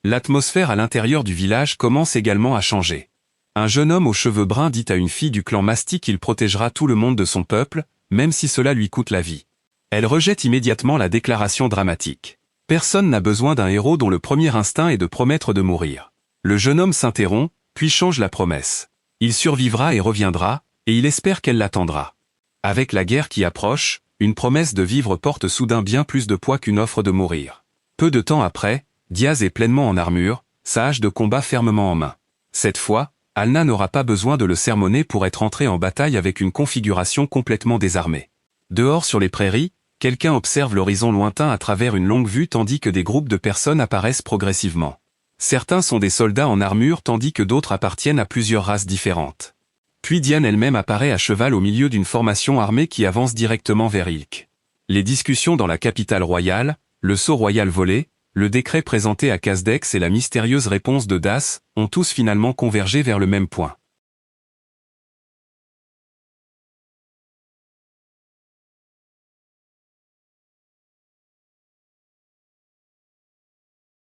L'atmosphère à l'intérieur du village commence également à changer. Un jeune homme aux cheveux bruns dit à une fille du clan Masti qu'il protégera tout le monde de son peuple, même si cela lui coûte la vie. Elle rejette immédiatement la déclaration dramatique. Personne n'a besoin d'un héros dont le premier instinct est de promettre de mourir. Le jeune homme s'interrompt, puis change la promesse. Il survivra et reviendra, et il espère qu'elle l'attendra. Avec la guerre qui approche, une promesse de vivre porte soudain bien plus de poids qu'une offre de mourir. Peu de temps après, Diaz est pleinement en armure, sa hache de combat fermement en main. Cette fois, Alna n'aura pas besoin de le sermonner pour être entré en bataille avec une configuration complètement désarmée. Dehors sur les prairies, Quelqu'un observe l'horizon lointain à travers une longue vue tandis que des groupes de personnes apparaissent progressivement. Certains sont des soldats en armure tandis que d'autres appartiennent à plusieurs races différentes. Puis Diane elle-même apparaît à cheval au milieu d'une formation armée qui avance directement vers Ilk. Les discussions dans la capitale royale, le sceau royal volé, le décret présenté à Casdex et la mystérieuse réponse de Das, ont tous finalement convergé vers le même point.